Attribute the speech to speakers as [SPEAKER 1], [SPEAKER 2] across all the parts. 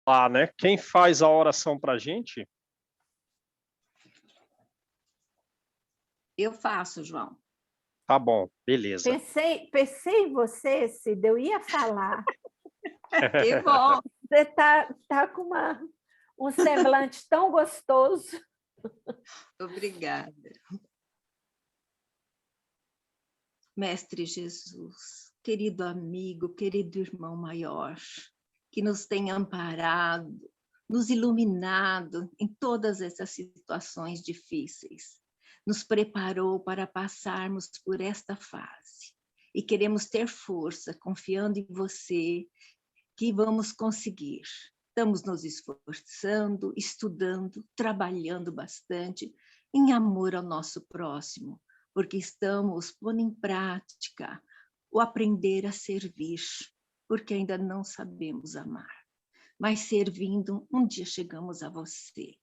[SPEAKER 1] lá, né? Quem faz a oração para a gente?
[SPEAKER 2] Eu faço, João.
[SPEAKER 1] Tá bom, beleza.
[SPEAKER 3] Pensei em você, Cida, eu ia falar.
[SPEAKER 2] Que bom.
[SPEAKER 3] Você tá com um semblante tão gostoso.
[SPEAKER 2] Obrigada. Mestre Jesus, querido amigo, querido irmão maior, que nos tem amparado, nos iluminado em todas essas situações difíceis, nos preparou para passarmos por esta fase. E queremos ter força, confiando em você, que vamos conseguir. Estamos nos esforçando, estudando, trabalhando bastante, em amor ao nosso próximo, porque estamos pondo em prática o aprender a servir, porque ainda não sabemos amar. Mas servindo, um dia chegamos a você.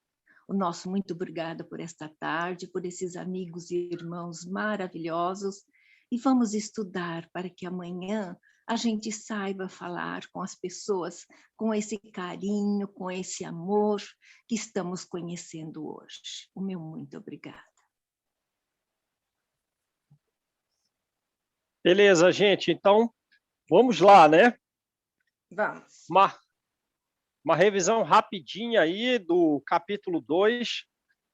[SPEAKER 2] O nosso muito obrigada por esta tarde, por esses amigos e irmãos maravilhosos, e vamos estudar para que amanhã a gente saiba falar com as pessoas com esse carinho, com esse amor que estamos conhecendo hoje. O meu muito obrigada.
[SPEAKER 1] Beleza, gente. Então, vamos lá, né?
[SPEAKER 2] Vamos.
[SPEAKER 1] Uma revisão rapidinha aí do capítulo 2.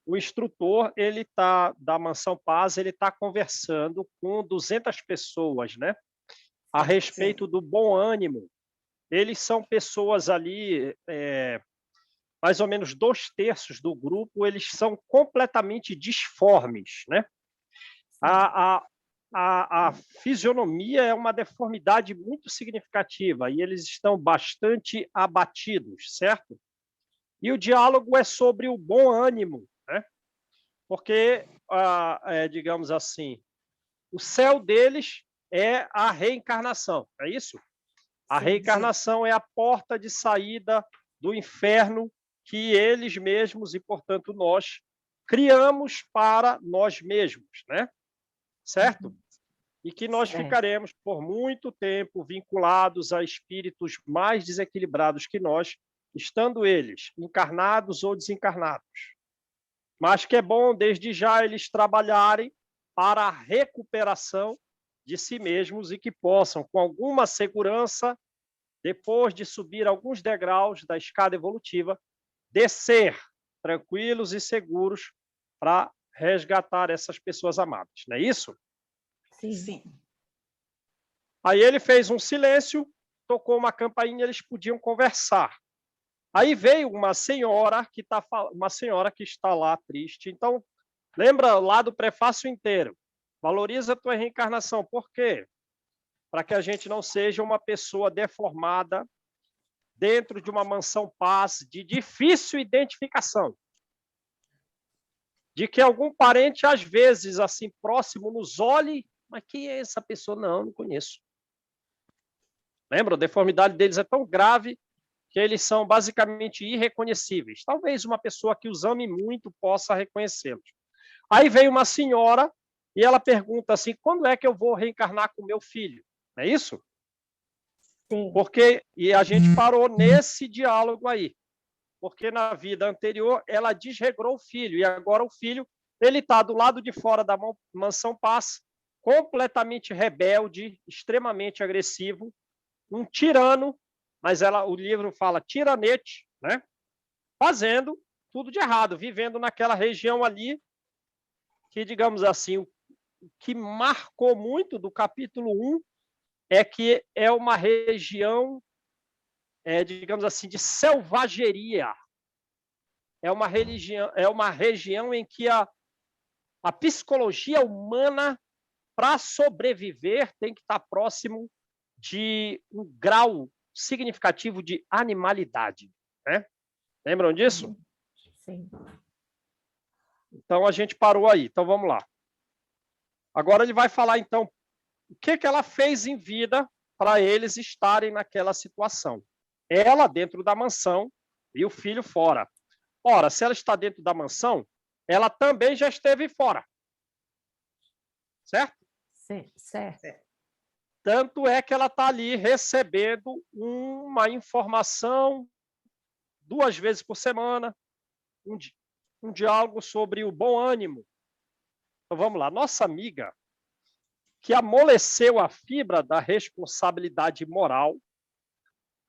[SPEAKER 1] O instrutor, ele tá da Mansão Paz, ele está conversando com 200 pessoas, né? A respeito do bom ânimo. Eles são pessoas ali, mais ou menos 2/3 do grupo, eles são completamente disformes, né? A fisionomia é uma deformidade muito significativa e eles estão bastante abatidos, certo? E o diálogo é sobre o bom ânimo, né? Porque, digamos assim, o céu deles é a reencarnação, é isso? A reencarnação é a porta de saída do inferno que eles mesmos, e portanto nós, criamos para nós mesmos, né? Certo? E que nós ficaremos por muito tempo vinculados a espíritos mais desequilibrados que nós, estando eles encarnados ou desencarnados. Mas que é bom, desde já, eles trabalharem para a recuperação de si mesmos e que possam, com alguma segurança, depois de subir alguns degraus da escada evolutiva, descer tranquilos e seguros para resgatar essas pessoas amadas. Não é isso?
[SPEAKER 2] Sim.
[SPEAKER 1] Aí ele fez um silêncio, tocou uma campainha, eles podiam conversar. Aí veio uma senhora que está lá triste. Então, lembra lá do prefácio inteiro. Valoriza a tua reencarnação. Por quê? Para que a gente não seja uma pessoa deformada dentro de uma mansão paz de difícil identificação. De que algum parente, às vezes, assim, próximo, nos olhe, mas quem é essa pessoa? Não conheço. Lembra? A deformidade deles é tão grave que eles são basicamente irreconhecíveis. Talvez uma pessoa que os ame muito possa reconhecê-los. Aí vem uma senhora e ela pergunta assim, quando é que eu vou reencarnar com meu filho? É isso?
[SPEAKER 3] Sim.
[SPEAKER 1] E a gente parou nesse diálogo aí. Porque na vida anterior ela desregrou o filho, e agora o filho ele está do lado de fora da Mansão Paz, completamente rebelde, extremamente agressivo, um tirano, mas o livro fala tiranete, né? Fazendo tudo de errado, vivendo naquela região ali, que, digamos assim, o que marcou muito do capítulo 1 é que é uma região, digamos assim, de selvageria. É uma região em que a psicologia humana, para sobreviver, tem que estar próximo de um grau significativo de animalidade, né? Lembram disso?
[SPEAKER 3] Sim.
[SPEAKER 1] Então a gente parou aí. Então vamos lá. Agora ele vai falar então o que ela fez em vida para eles estarem naquela situação. Ela dentro da mansão e o filho fora. Ora, se ela está dentro da mansão, ela também já esteve fora. Certo?
[SPEAKER 3] Sim, certo.
[SPEAKER 1] Tanto é que ela está ali recebendo uma informação 2 vezes por semana, um diálogo sobre o bom ânimo. Então, vamos lá. Nossa amiga, que amoleceu a fibra da responsabilidade moral,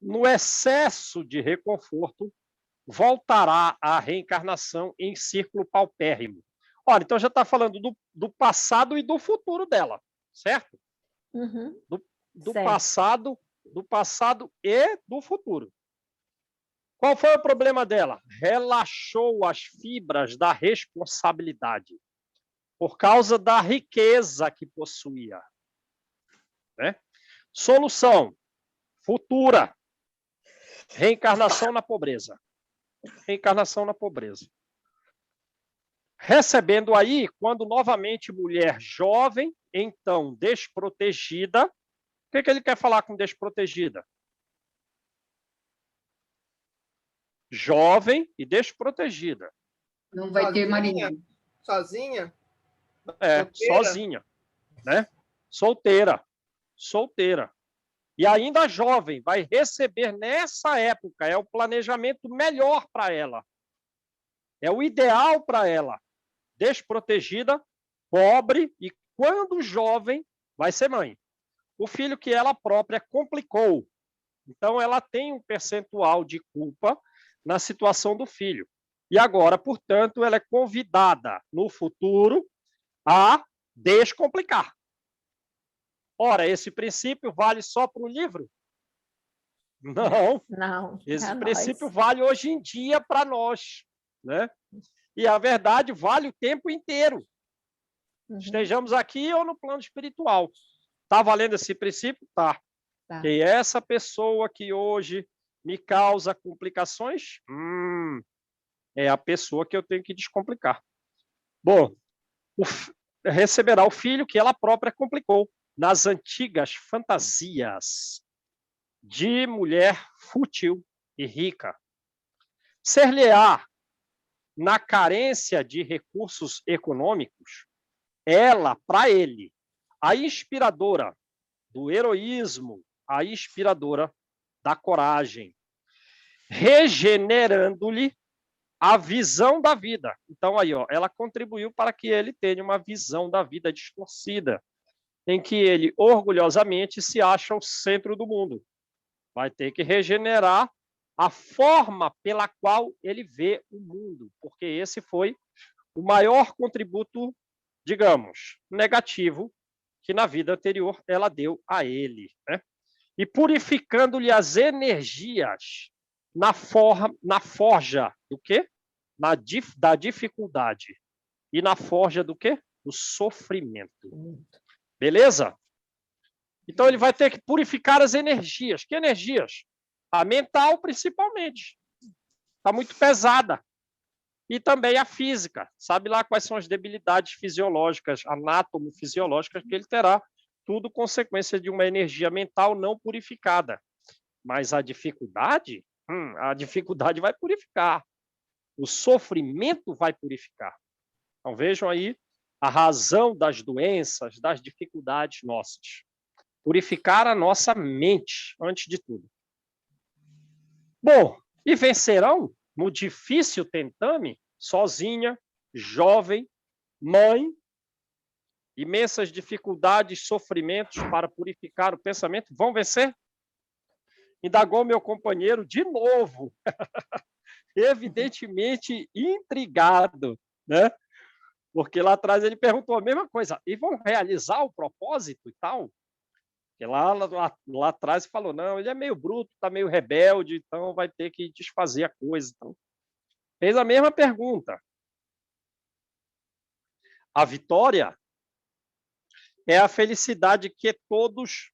[SPEAKER 1] no excesso de reconforto, voltará à reencarnação em círculo paupérrimo. Olha, então já está falando do passado e do futuro dela, certo?
[SPEAKER 3] Uhum.
[SPEAKER 1] Do
[SPEAKER 3] Certo.
[SPEAKER 1] passado e do futuro. Qual foi o problema dela? Relaxou as fibras da responsabilidade por causa da riqueza que possuía. Né? Solução futura: reencarnação na pobreza. Reencarnação na pobreza. Recebendo aí, quando novamente mulher jovem, então desprotegida. O que ele quer falar com desprotegida? Jovem e desprotegida.
[SPEAKER 4] Não vai ter marido.
[SPEAKER 5] Sozinha?
[SPEAKER 1] Sozinha, né? Solteira. E ainda jovem, vai receber nessa época, é o planejamento melhor para ela. É o ideal para ela. Desprotegida, pobre e, quando jovem, vai ser mãe. O filho que ela própria complicou. Então, ela tem um percentual de culpa na situação do filho. E agora, portanto, ela é convidada no futuro a descomplicar. Ora, esse princípio vale só para o livro? Não. Esse princípio vale hoje em dia para nós, né? E a verdade vale o tempo inteiro. Uhum. Estejamos aqui ou no plano espiritual. Está valendo esse princípio? Tá. E essa pessoa que hoje me causa complicações, é a pessoa que eu tenho que descomplicar. Bom, receberá o filho que ela própria complicou nas antigas fantasias de mulher fútil e rica. Ser-lhe-á, na carência de recursos econômicos, ela, para ele, a inspiradora do heroísmo, a inspiradora da coragem, regenerando-lhe a visão da vida. Então, aí, ó, ela contribuiu para que ele tenha uma visão da vida distorcida, em que ele orgulhosamente se acha o centro do mundo. Vai ter que regenerar a forma pela qual ele vê o mundo, porque esse foi o maior contributo, digamos, negativo que na vida anterior ela deu a ele, né? E purificando-lhe as energias na forja do quê? Da dificuldade. E na forja do quê? Do sofrimento. Beleza? Então ele vai ter que purificar as energias. Que energias? A mental, principalmente. Está muito pesada. E também a física. Sabe lá quais são as debilidades fisiológicas, anátomo-fisiológicas que ele terá. Tudo consequência de uma energia mental não purificada. Mas a dificuldade vai purificar. O sofrimento vai purificar. Então vejam aí a razão das doenças, das dificuldades nossas. Purificar a nossa mente, antes de tudo. Bom, e vencerão no difícil tentame, sozinha, jovem, mãe, imensas dificuldades, sofrimentos para purificar o pensamento, vão vencer? Indagou meu companheiro de novo, evidentemente intrigado, né? Porque lá atrás ele perguntou a mesma coisa, e vão realizar o propósito e tal? Porque lá atrás falou, não, ele é meio bruto, está meio rebelde, então vai ter que desfazer a coisa. Então, fez a mesma pergunta. A vitória é a felicidade que todos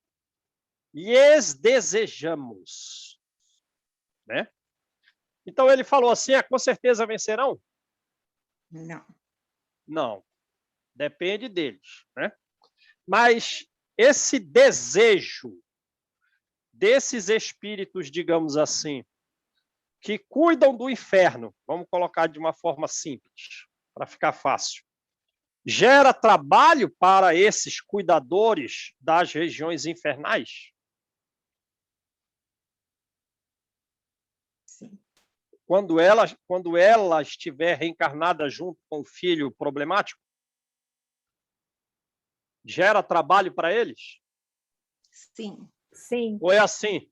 [SPEAKER 1] lhes desejamos. Né? Então ele falou assim, com certeza vencerão? Não. Depende deles. Né? Mas esse desejo desses espíritos, digamos assim, que cuidam do inferno, vamos colocar de uma forma simples, para ficar fácil, gera trabalho para esses cuidadores das regiões infernais?
[SPEAKER 2] Sim.
[SPEAKER 1] quando ela estiver reencarnada junto com o filho problemático? Gera trabalho para eles?
[SPEAKER 2] Sim.
[SPEAKER 3] Sim.
[SPEAKER 1] Ou é assim?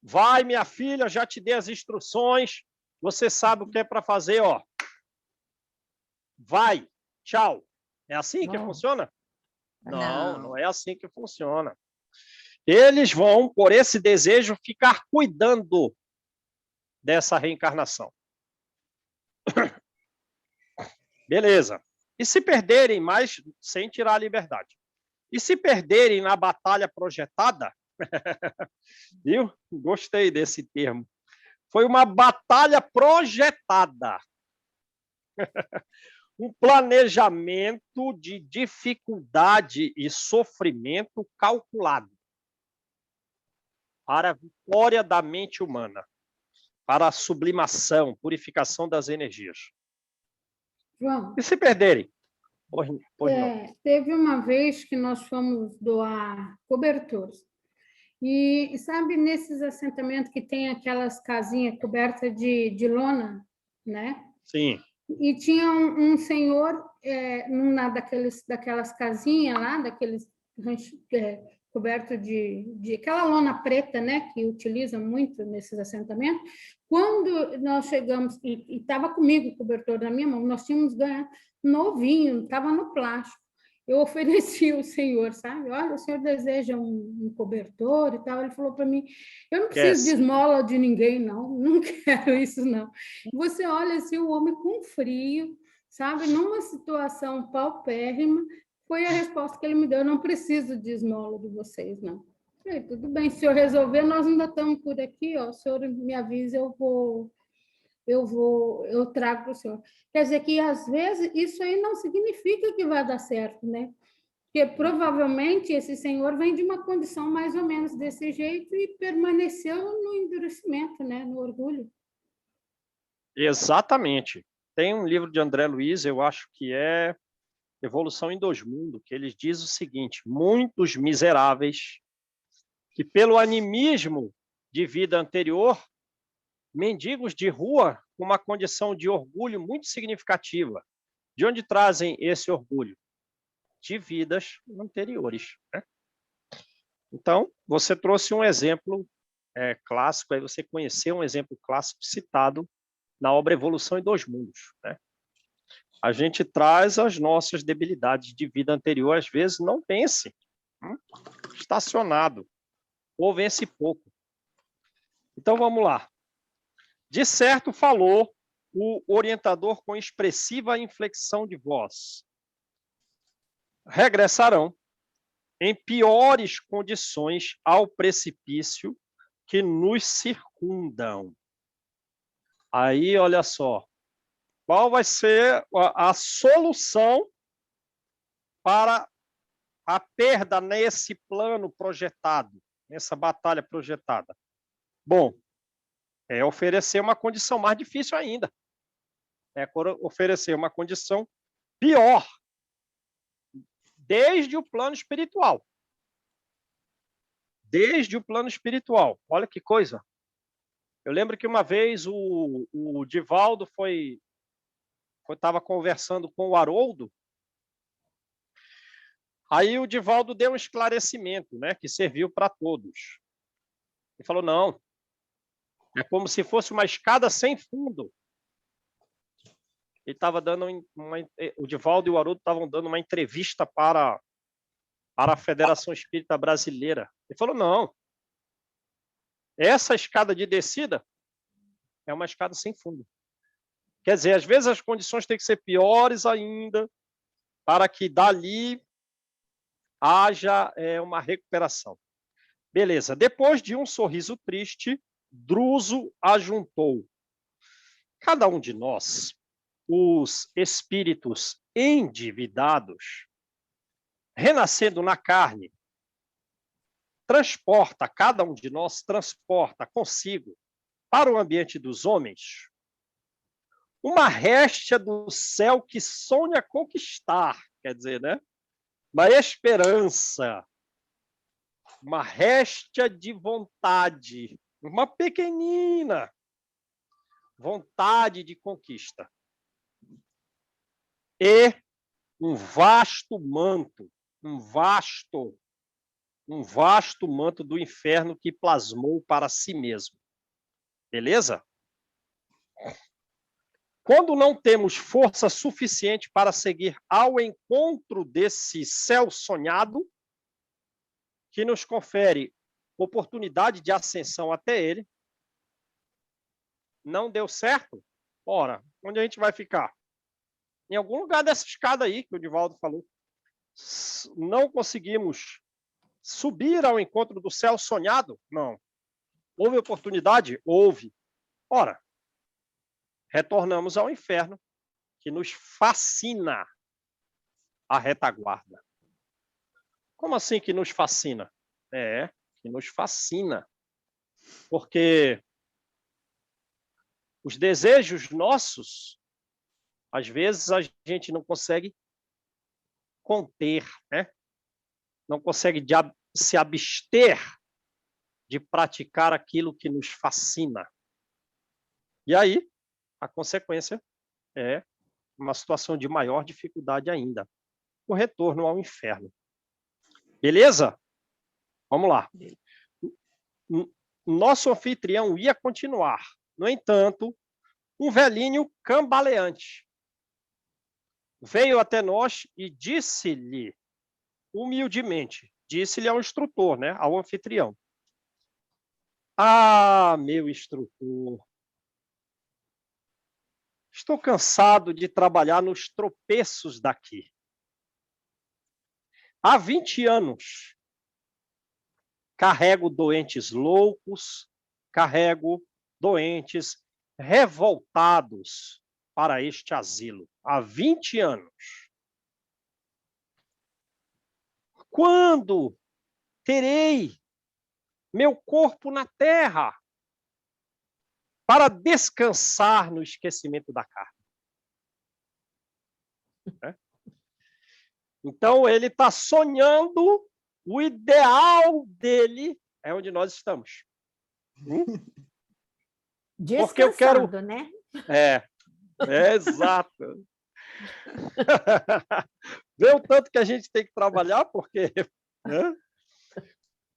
[SPEAKER 1] Vai, minha filha, já te dei as instruções, você sabe o que é para fazer, ó. Vai, tchau. É assim que
[SPEAKER 3] Não.
[SPEAKER 1] funciona? Não,
[SPEAKER 2] Não.
[SPEAKER 1] não é assim que funciona. Eles vão, por esse desejo, ficar cuidando dessa reencarnação. Beleza. E se perderem, mas sem tirar a liberdade. E se perderem na batalha projetada, viu? Gostei desse termo. Foi uma batalha projetada. Um planejamento de dificuldade e sofrimento calculado para a vitória da mente humana, para a sublimação, purificação das energias.
[SPEAKER 5] João,
[SPEAKER 1] E se perderem? Pois não.
[SPEAKER 5] teve uma vez que nós fomos doar cobertores. E sabe, nesses assentamentos que tem aquelas casinhas cobertas de lona, né?
[SPEAKER 1] Sim.
[SPEAKER 5] E tinha um senhor numa daquelas casinhas lá, daqueles coberto de aquela lona preta, né, que utiliza muito nesses assentamentos. Quando nós chegamos, e estava comigo o cobertor na minha mão, nós tínhamos ganho novinho, estava no plástico. Eu ofereci ao senhor, sabe? Olha, o senhor deseja um cobertor e tal. Ele falou para mim, eu não preciso de esmola de ninguém, não. Não quero isso, não. Você olha assim, o homem com frio, sabe? Numa situação paupérrima, foi a resposta que ele me deu. Eu não preciso de esmola de vocês, não. Falei, tudo bem, se eu resolver, nós ainda estamos por aqui, ó. O senhor me avisa, eu trago para o senhor. Quer dizer que, às vezes, isso aí não significa que vai dar certo, né? Porque, provavelmente, esse senhor vem de uma condição mais ou menos desse jeito e permaneceu no endurecimento, né? No orgulho.
[SPEAKER 1] Exatamente. Tem um livro de André Luiz, eu acho que é Evolução em Dois Mundos, que ele diz o seguinte: muitos miseráveis que, pelo animismo de vida anterior, mendigos de rua com uma condição de orgulho muito significativa. De onde trazem esse orgulho? De vidas anteriores, né? Então, você trouxe um exemplo clássico, aí você conheceu um exemplo clássico citado na obra Evolução em Dois Mundos, né? A gente traz as nossas debilidades de vida anterior, às vezes não vence, estacionado, ou vence pouco. Então, vamos lá. De certo falou o orientador com expressiva inflexão de voz. Regressarão em piores condições ao precipício que nos circundam. Aí, olha só, qual vai ser a solução para a perda nesse plano projetado, nessa batalha projetada? Bom, é oferecer uma condição mais difícil ainda. É oferecer uma condição pior, desde o plano espiritual. Desde o plano espiritual. Olha que coisa. Eu lembro que uma vez o Divaldo estava conversando com o Haroldo. Aí o Divaldo deu um esclarecimento, né, que serviu para todos. Ele falou, não, é como se fosse uma escada sem fundo. Ele estava dando o Divaldo e o Haroldo estavam dando uma entrevista para a Federação Espírita Brasileira. Ele falou, não, essa escada de descida é uma escada sem fundo. Quer dizer, às vezes as condições têm que ser piores ainda para que dali haja uma recuperação. Beleza. Depois de um sorriso triste, Druso ajuntou. Cada um de nós, os espíritos endividados, renascendo na carne, cada um de nós transporta consigo para o ambiente dos homens uma réstia do céu que sonha conquistar, quer dizer, né? Uma esperança, uma réstia de vontade, uma pequenina, vontade de conquista. E um vasto manto do inferno que plasmou para si mesmo. Beleza? Quando não temos força suficiente para seguir ao encontro desse céu sonhado, que nos confere oportunidade de ascensão até ele, não deu certo? Ora, onde a gente vai ficar? Em algum lugar dessa escada aí, que o Divaldo falou. Não conseguimos subir ao encontro do céu sonhado? Não. Houve oportunidade? Houve. Ora, retornamos ao inferno, que nos fascina a retaguarda. Como assim que nos fascina? Que nos fascina. Porque os desejos nossos, às vezes, a gente não consegue conter, né? Não consegue se abster de praticar aquilo que nos fascina. E aí, a consequência é uma situação de maior dificuldade ainda, o retorno ao inferno. Beleza? Vamos lá. Nosso anfitrião ia continuar. No entanto, um velhinho cambaleante veio até nós e disse-lhe, humildemente, disse-lhe ao instrutor, né, ao anfitrião: Ah, meu instrutor, estou cansado de trabalhar nos tropeços daqui. Há 20 anos, carrego doentes loucos, carrego doentes revoltados para este asilo. Há 20 anos. Quando terei meu corpo na terra para descansar no esquecimento da carne? Então, ele está sonhando o ideal dele, é onde nós estamos.
[SPEAKER 3] Descansando,
[SPEAKER 1] porque eu quero...
[SPEAKER 3] né?
[SPEAKER 1] Exato. Vê o tanto que a gente tem que trabalhar, porque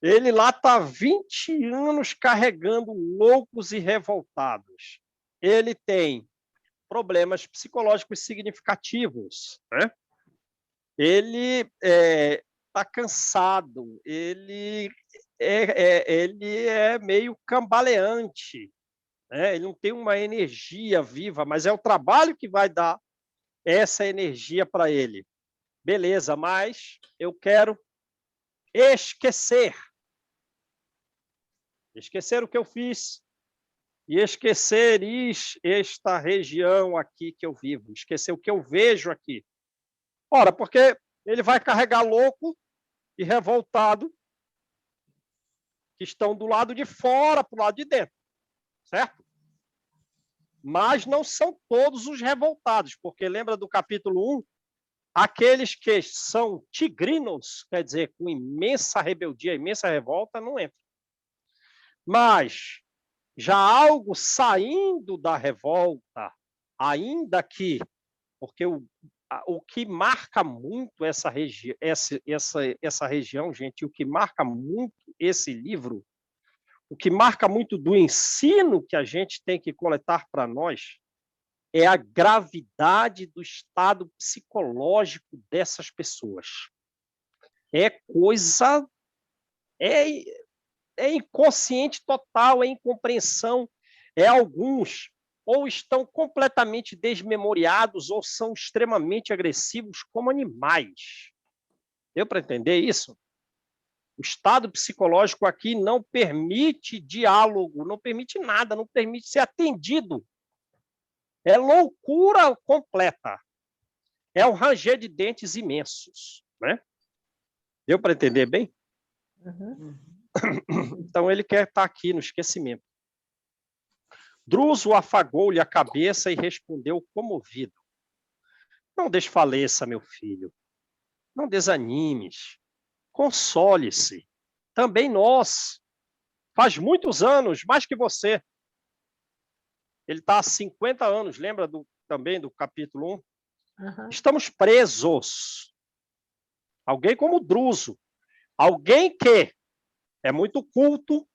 [SPEAKER 1] ele lá está 20 anos carregando loucos e revoltados. Ele tem problemas psicológicos significativos, né? Ele está cansado, ele é meio cambaleante, né? Ele não tem uma energia viva, mas é o trabalho que vai dar essa energia para ele. Beleza, mas eu quero esquecer o que eu fiz e esquecer esta região aqui que eu vivo, esquecer o que eu vejo aqui. Ora, porque ele vai carregar louco e revoltado que estão do lado de fora para o lado de dentro, certo? Mas não são todos os revoltados, porque lembra do capítulo 1? Aqueles que são tigrinos, quer dizer, com imensa rebeldia, imensa revolta, não entram. Mas já algo saindo da revolta, ainda que, porque o que marca muito essa região, gente, o que marca muito esse livro, o que marca muito do ensino que a gente tem que coletar para nós, é a gravidade do estado psicológico dessas pessoas. É coisa... É inconsciente total, é incompreensão. Alguns ou estão completamente desmemoriados ou são extremamente agressivos como animais. Deu para entender isso? O estado psicológico aqui não permite diálogo, não permite nada, não permite ser atendido. É loucura completa. É um ranger de dentes imensos, né? Deu para entender bem?
[SPEAKER 3] Uhum.
[SPEAKER 1] Então, ele quer estar aqui no esquecimento. Druso afagou-lhe a cabeça e respondeu comovido: Não desfaleça, meu filho. Não desanimes. Console-se. Também nós. Faz muitos anos, mais que você. Ele está há 50 anos, lembra também do capítulo 1?
[SPEAKER 3] Aham.
[SPEAKER 1] Estamos presos. Alguém como Druso, alguém que é muito culto,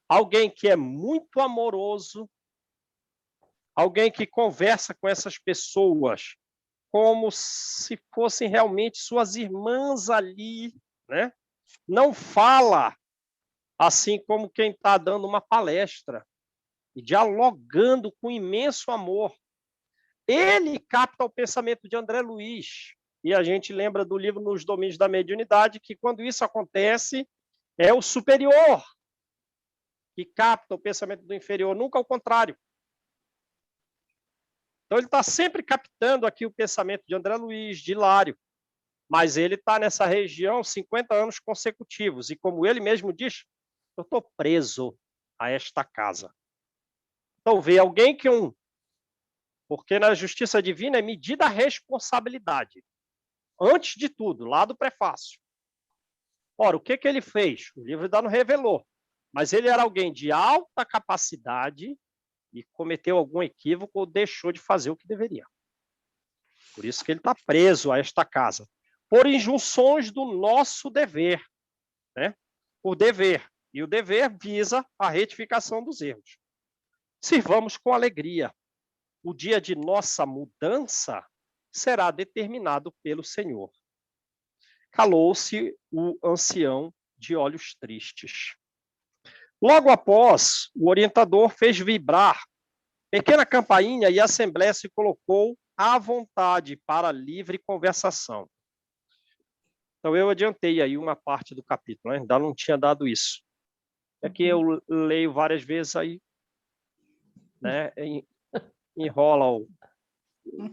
[SPEAKER 1] alguém que é muito amoroso, alguém que conversa com essas pessoas como se fossem realmente suas irmãs ali, né? Não fala assim como quem está dando uma palestra, e dialogando com imenso amor. Ele capta o pensamento de André Luiz, e a gente lembra do livro Nos Domínios da Mediunidade, que quando isso acontece, é o superior que capta o pensamento do inferior, nunca ao contrário. Então, ele está sempre captando aqui o pensamento de André Luiz, de Hilário, mas ele está nessa região 50 anos consecutivos, e como ele mesmo diz, eu estou preso a esta casa. Então, vê alguém que porque na justiça divina é medida a responsabilidade, antes de tudo, lá do prefácio. Ora, o que ele fez? O livro ainda não revelou, mas ele era alguém de alta capacidade e cometeu algum equívoco ou deixou de fazer o que deveria. Por isso que ele está preso a esta casa, por injunções do nosso dever, né? O dever, e o dever visa a retificação dos erros. Sirvamos com alegria. O dia de nossa mudança será determinado pelo Senhor. Calou-se o ancião de olhos tristes. Logo após, o orientador fez vibrar pequena campainha e a assembleia se colocou à vontade para livre conversação. Então, eu adiantei aí uma parte do capítulo, né? Ainda não tinha dado isso. É que eu leio várias vezes aí, né? Enrola os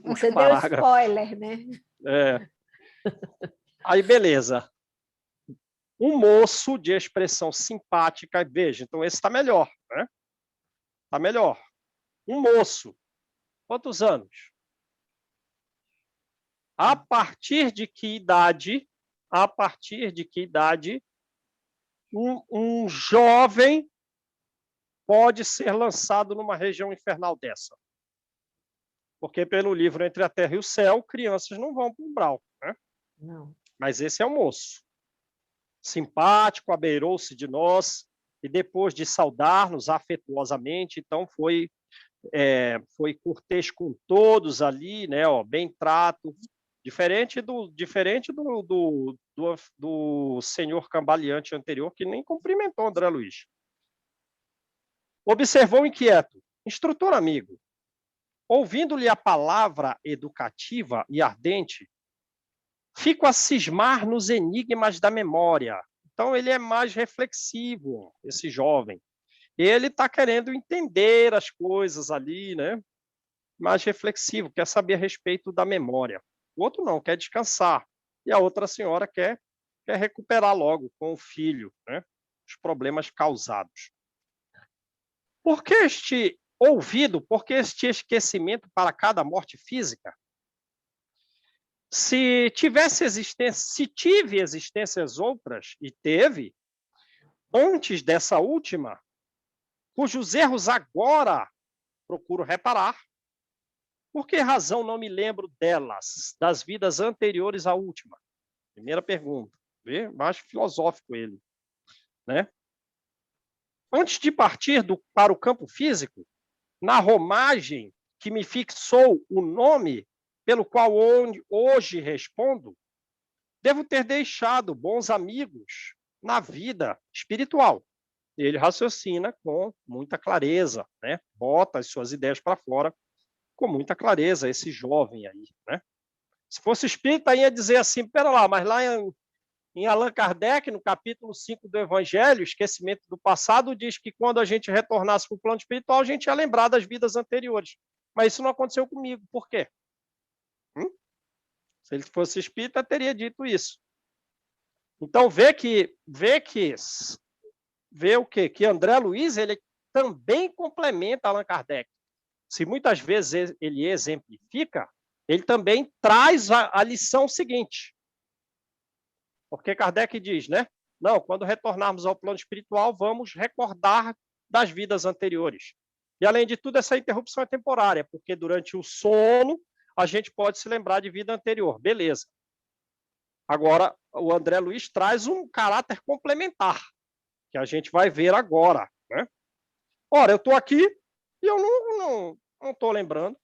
[SPEAKER 3] Você deu
[SPEAKER 1] parágrafos.
[SPEAKER 3] spoiler, né?
[SPEAKER 1] É. Aí, beleza. Um moço de expressão simpática, veja, então esse está melhor, né? Está melhor. Um moço. Quantos anos? A partir de que idade? A partir de que idade um jovem pode ser lançado numa região infernal dessa? Porque pelo livro Entre a Terra e o Céu, crianças não vão para o umbral, né?
[SPEAKER 3] Não.
[SPEAKER 1] Mas esse é o moço. Simpático, abeirou-se de nós, e depois de saudar-nos afetuosamente, então foi cortês com todos ali, né? Ó, bem trato, diferente do senhor cambaleante anterior, que nem cumprimentou André Luiz. Observou inquieto, instrutor amigo, ouvindo-lhe a palavra educativa e ardente, fico a cismar nos enigmas da memória. Então, ele é mais reflexivo, esse jovem. Ele está querendo entender as coisas ali, né? Mais reflexivo, quer saber a respeito da memória. O outro não, quer descansar. E a outra senhora quer recuperar logo com o filho, né? Os problemas causados. Por que este ouvido, por que este esquecimento para cada morte física? Se tive existências outras, e teve, antes dessa última, cujos erros agora procuro reparar, por que razão não me lembro delas, das vidas anteriores à última? Primeira pergunta. Vê? Mais filosófico ele, né? Antes de partir para o campo físico, na romagem que me fixou o nome pelo qual hoje respondo, devo ter deixado bons amigos na vida espiritual. Ele raciocina com muita clareza, né? Bota as suas ideias para fora com muita clareza, esse jovem aí, né? Se fosse espírita, ia dizer assim, pera lá, mas lá em Allan Kardec, no capítulo 5 do Evangelho, Esquecimento do Passado, diz que quando a gente retornasse para o plano espiritual, a gente ia lembrar das vidas anteriores. Mas isso não aconteceu comigo. Por quê? Se ele fosse espírita, teria dito isso. Então, vê o quê? Que André Luiz, ele também complementa Allan Kardec. Se muitas vezes ele exemplifica, ele também traz a lição seguinte. Porque Kardec diz, né? Não, quando retornarmos ao plano espiritual, vamos recordar das vidas anteriores. E, além de tudo, essa interrupção é temporária, porque durante o sono a gente pode se lembrar de vida anterior. Beleza. Agora, o André Luiz traz um caráter complementar, que a gente vai ver agora, né? Ora, eu estou aqui e eu não estou lembrando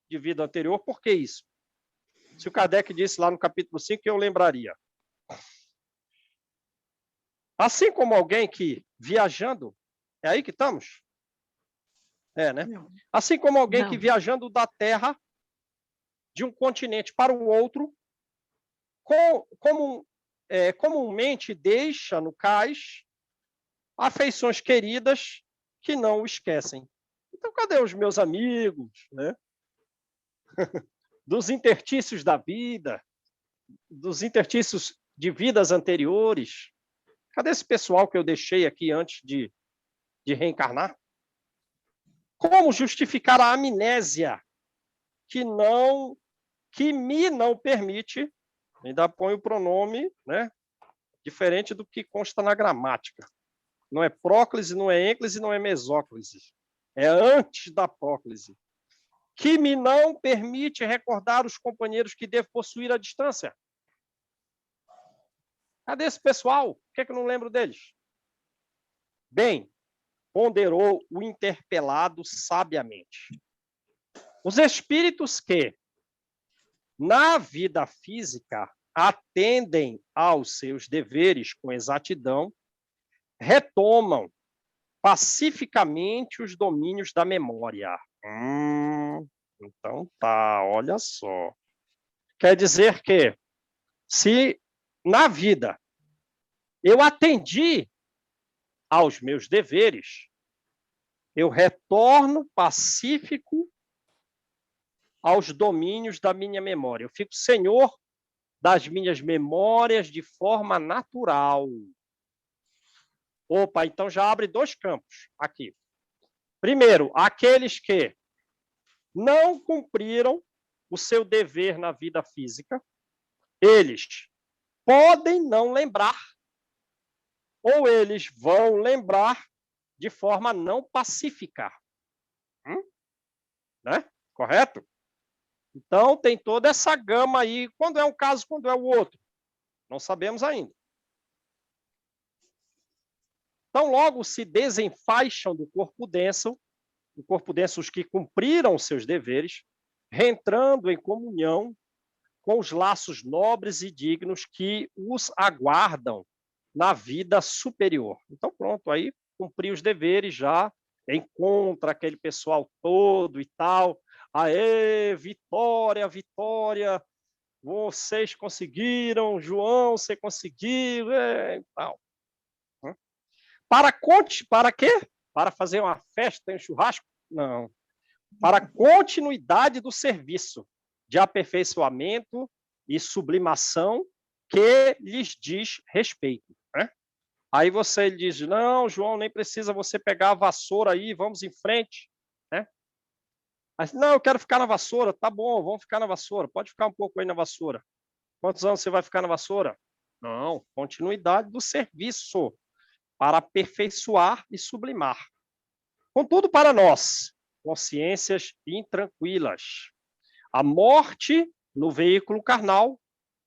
[SPEAKER 1] de vida anterior. Por que isso? Se o Kardec disse lá no capítulo 5 que eu lembraria. Assim como alguém que, viajando, é aí que estamos? É, né?
[SPEAKER 2] Não.
[SPEAKER 1] Assim como alguém que,
[SPEAKER 2] Não.
[SPEAKER 1] viajando da Terra, de um continente para o outro, comumente deixa no cais afeições queridas que não o esquecem. Então, cadê os meus amigos, né? Dos interstícios da vida, dos interstícios de vidas anteriores? Cadê esse pessoal que eu deixei aqui antes de reencarnar? Como justificar a amnésia que me não permite, ainda põe o pronome, né, diferente do que consta na gramática. Não é próclise, não é ênclise, não é mesóclise. É antes da próclise. Que me não permite recordar os companheiros que devo possuir à distância. Cadê esse pessoal? Por que eu não lembro deles? Bem, ponderou o interpelado sabiamente. Os espíritos que, na vida física, atendem aos seus deveres com exatidão, retomam pacificamente os domínios da memória. Então tá, olha só. Quer dizer que, se na vida eu atendi aos meus deveres, eu retorno pacífico aos domínios da minha memória. Eu fico senhor das minhas memórias de forma natural. Opa, então já abre dois campos aqui. Primeiro, aqueles que não cumpriram o seu dever na vida física, eles podem não lembrar, ou eles vão lembrar de forma não pacífica. Né? Correto? Então, tem toda essa gama aí. Quando é um caso, quando é o outro? Não sabemos ainda. Então, logo se desenfaixam do corpo denso os que cumpriram seus deveres, reentrando em comunhão com os laços nobres e dignos que os aguardam na vida superior. Então, pronto, aí cumpri os deveres já, encontra aquele pessoal todo e tal. Aê, Vitória, Vitória, vocês conseguiram, João, você conseguiu, e tal. Para quê? Para fazer uma festa e um churrasco? Não. Para a continuidade do serviço de aperfeiçoamento e sublimação que lhes diz respeito. Né? Aí você diz, não, João, nem precisa você pegar a vassoura aí, vamos em frente. Né? Aí, não, eu quero ficar na vassoura. Tá bom, vamos ficar na vassoura. Pode ficar um pouco aí na vassoura. Quantos anos você vai ficar na vassoura? Não, continuidade do serviço para aperfeiçoar e sublimar. Contudo, para nós, consciências intranquilas, a morte no veículo carnal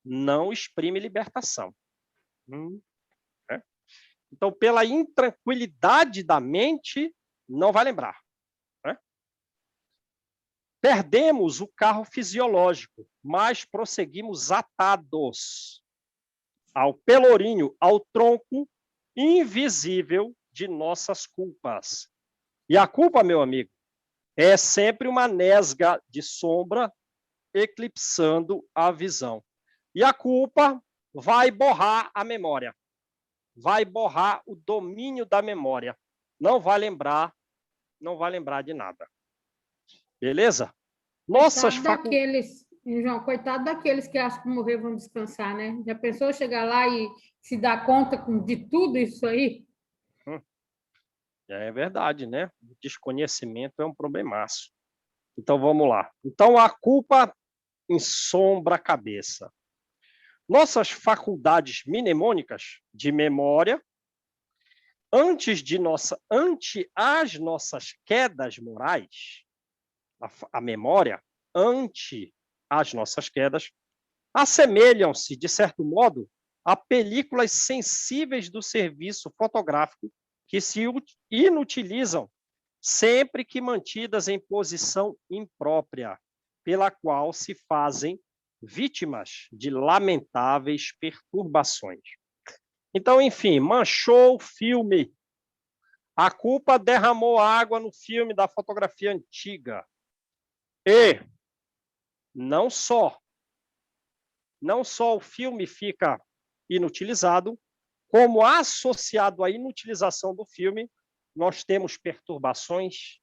[SPEAKER 1] não exprime libertação. Né? Então, pela intranquilidade da mente, não vai lembrar. Né? Perdemos o carro fisiológico, mas prosseguimos atados ao pelourinho, ao tronco invisível de nossas culpas. E a culpa, meu amigo, é sempre uma nesga de sombra eclipsando a visão. E a culpa vai borrar a memória, vai borrar o domínio da memória. Não vai lembrar de nada. Beleza? Nossas
[SPEAKER 5] faculdades. João, coitado daqueles que acham que morrer vão descansar, né? Já pensou chegar lá e se dar conta de tudo isso aí?
[SPEAKER 1] É verdade, né? O desconhecimento é um problemaço. Então, vamos lá. Então, a culpa ensombra a cabeça. Nossas faculdades mnemônicas de memória ante as nossas quedas morais, a memória, ante as nossas quedas, assemelham-se, de certo modo, a películas sensíveis do serviço fotográfico que se inutilizam sempre que mantidas em posição imprópria, pela qual se fazem vítimas de lamentáveis perturbações. Então, enfim, manchou o filme. A culpa derramou água no filme da fotografia antiga. E não só o filme fica inutilizado, como associado à inutilização do filme, nós temos perturbações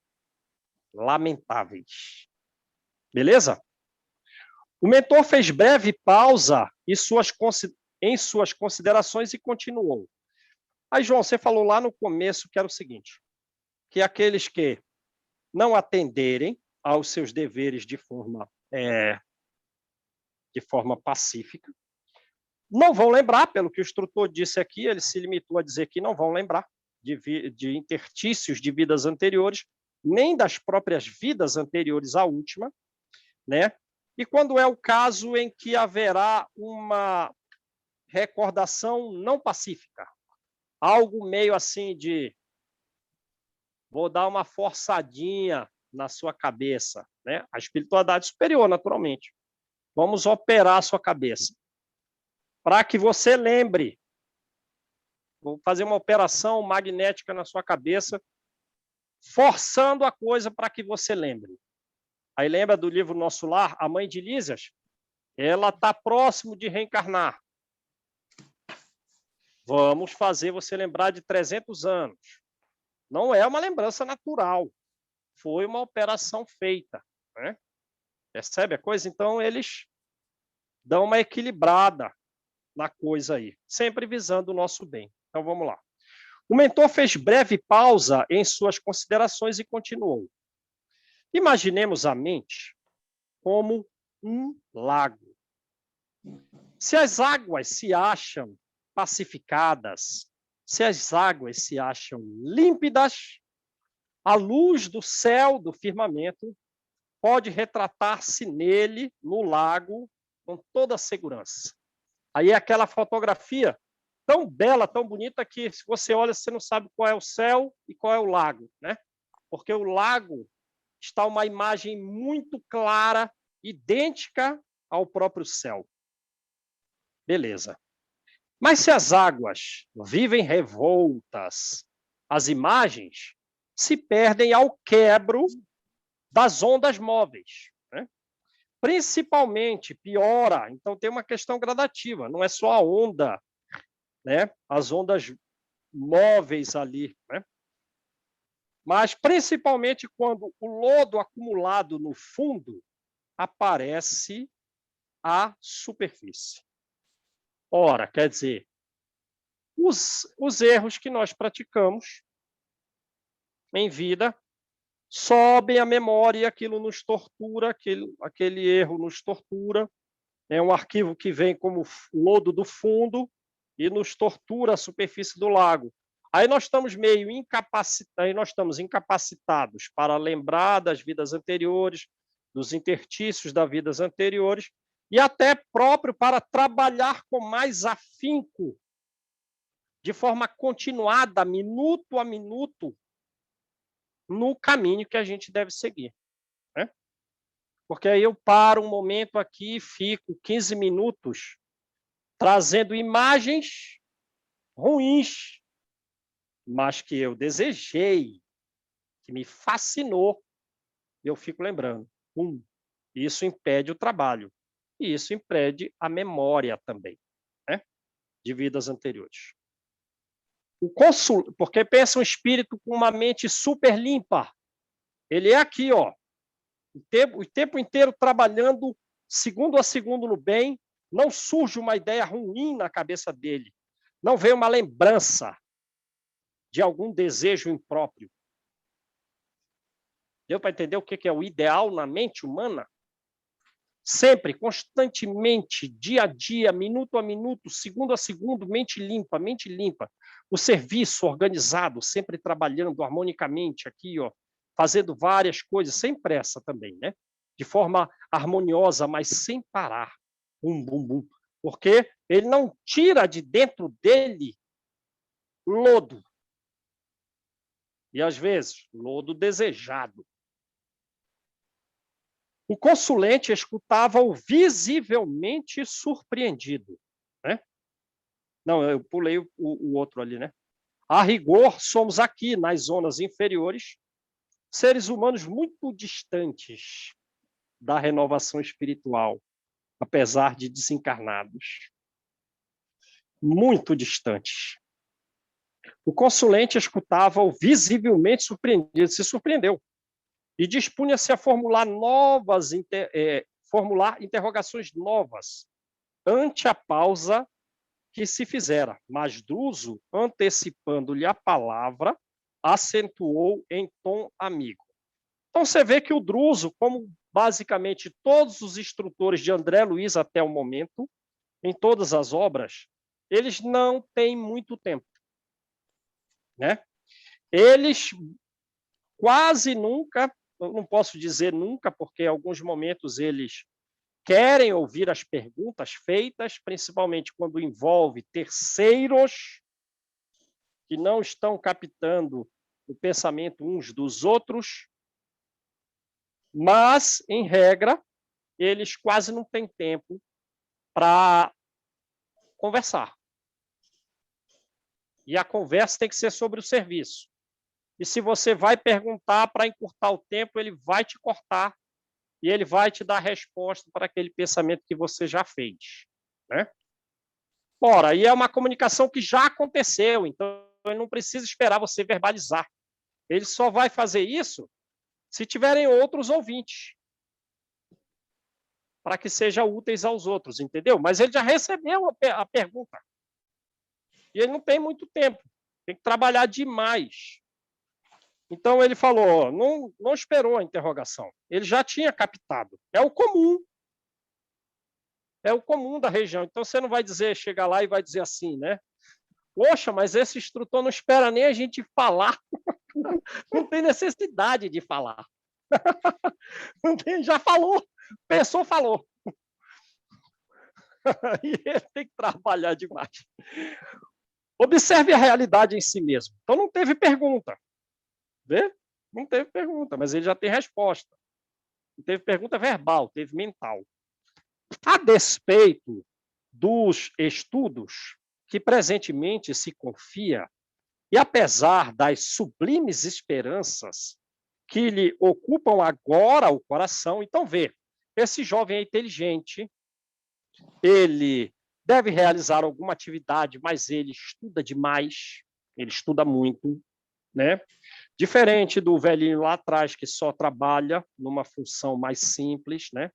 [SPEAKER 1] lamentáveis. Beleza? O mentor fez breve pausa em suas considerações e continuou. Aí, João, você falou lá no começo que era o seguinte, que aqueles que não atenderem aos seus deveres de forma pacífica, não vão lembrar, pelo que o instrutor disse aqui, ele se limitou a dizer que não vão lembrar de interstícios de vidas anteriores, nem das próprias vidas anteriores à última, né? E quando é o caso em que haverá uma recordação não pacífica, algo meio assim de vou dar uma forçadinha na sua cabeça, né? A espiritualidade superior, naturalmente. Vamos operar a sua cabeça. Para que você lembre. Vou fazer uma operação magnética na sua cabeça, forçando a coisa para que você lembre. Aí lembra do livro Nosso Lar? A mãe de Lísias? Ela está próximo de reencarnar. Vamos fazer você lembrar de 300 anos. Não é uma lembrança natural. Foi uma operação feita, né? Percebe a coisa? Então, eles dão uma equilibrada na coisa aí, sempre visando o nosso bem. Então, vamos lá. O mentor fez breve pausa em suas considerações e continuou. Imaginemos a mente como um lago. Se as águas se acham pacificadas, se as águas se acham límpidas, a luz do céu, do firmamento, pode retratar-se nele, no lago, com toda a segurança. Aí é aquela fotografia tão bela, tão bonita, que se você olha, você não sabe qual é o céu e qual é o lago, né? Porque o lago está uma imagem muito clara, idêntica ao próprio céu. Beleza. Mas se as águas vivem revoltas, as imagens se perdem ao quebro das ondas móveis, né? Principalmente, piora, então tem uma questão gradativa, não é só a onda, né? As ondas móveis ali, né? Mas principalmente quando o lodo acumulado no fundo aparece à superfície. Ora, quer dizer, os erros que nós praticamos em vida sobem à memória e aquilo nos tortura, aquele erro nos tortura. É um arquivo que vem como lodo do fundo e nos tortura a superfície do lago. Aí nós estamos meio incapacitados para lembrar das vidas anteriores, dos interstícios das vidas anteriores, e até próprio para trabalhar com mais afinco, de forma continuada, minuto a minuto, no caminho que a gente deve seguir, né? Porque aí eu paro um momento aqui e fico 15 minutos trazendo imagens ruins, mas que eu desejei, que me fascinou, eu fico lembrando. Isso impede o trabalho. E isso impede a memória também, né? De vidas anteriores. Porque pensa um espírito com uma mente super limpa. Ele é aqui, ó, o tempo inteiro trabalhando segundo a segundo no bem, não surge uma ideia ruim na cabeça dele, não vem uma lembrança de algum desejo impróprio. Deu para entender o que é o ideal na mente humana? sempre, constantemente, dia a dia, minuto a minuto, segundo a segundo, mente limpa, mente limpa. O serviço organizado, sempre trabalhando harmonicamente aqui, ó, fazendo várias coisas, sem pressa também, né? De forma harmoniosa, mas sem parar. Bum, bum, bum. Porque ele não tira de dentro dele lodo. E, às vezes, lodo desejado. O consulente escutava-o visivelmente surpreendido. Né? Não, eu pulei o outro ali, né? A rigor, somos aqui, nas zonas inferiores, seres humanos muito distantes da renovação espiritual, apesar de desencarnados. Muito distantes. O consulente escutava-o visivelmente surpreendido, se surpreendeu, e dispunha-se a formular formular interrogações novas ante a pausa que se fizera. Mas Druso, antecipando-lhe a palavra, acentuou em tom amigo. Então você vê que o Druso, como basicamente todos os instrutores de André Luiz até o momento, em todas as obras, eles não têm muito tempo. Né? Eles quase nunca, eu não posso dizer nunca, porque em alguns momentos eles querem ouvir as perguntas feitas, principalmente quando envolve terceiros que não estão captando o pensamento uns dos outros, mas, em regra, eles quase não têm tempo para conversar. E a conversa tem que ser sobre o serviço. E se você vai perguntar para encurtar o tempo, ele vai te cortar e ele vai te dar a resposta para aquele pensamento que você já fez. Né? Ora, aí é uma comunicação que já aconteceu, então ele não precisa esperar você verbalizar. Ele só vai fazer isso se tiverem outros ouvintes, para que sejam úteis aos outros, entendeu? Mas ele já recebeu a pergunta. E ele não tem muito tempo, tem que trabalhar demais. Então ele falou, não esperou a interrogação, ele já tinha captado. É o comum da região. Então você não vai dizer, chegar lá e vai dizer assim, né? Poxa, mas esse instrutor não espera nem a gente falar. Não tem necessidade de falar. Não tem, já falou, pensou, falou. E ele tem que trabalhar demais. Observe a realidade em si mesmo. Então não teve pergunta. Vê? Não teve pergunta, mas ele já tem resposta. Não teve pergunta verbal, teve mental. A despeito dos estudos que presentemente se confia, e apesar das sublimes esperanças que lhe ocupam agora o coração, então vê, esse jovem é inteligente, ele deve realizar alguma atividade, mas ele estuda demais, ele estuda muito, né? Diferente do velhinho lá atrás, que só trabalha numa função mais simples, né?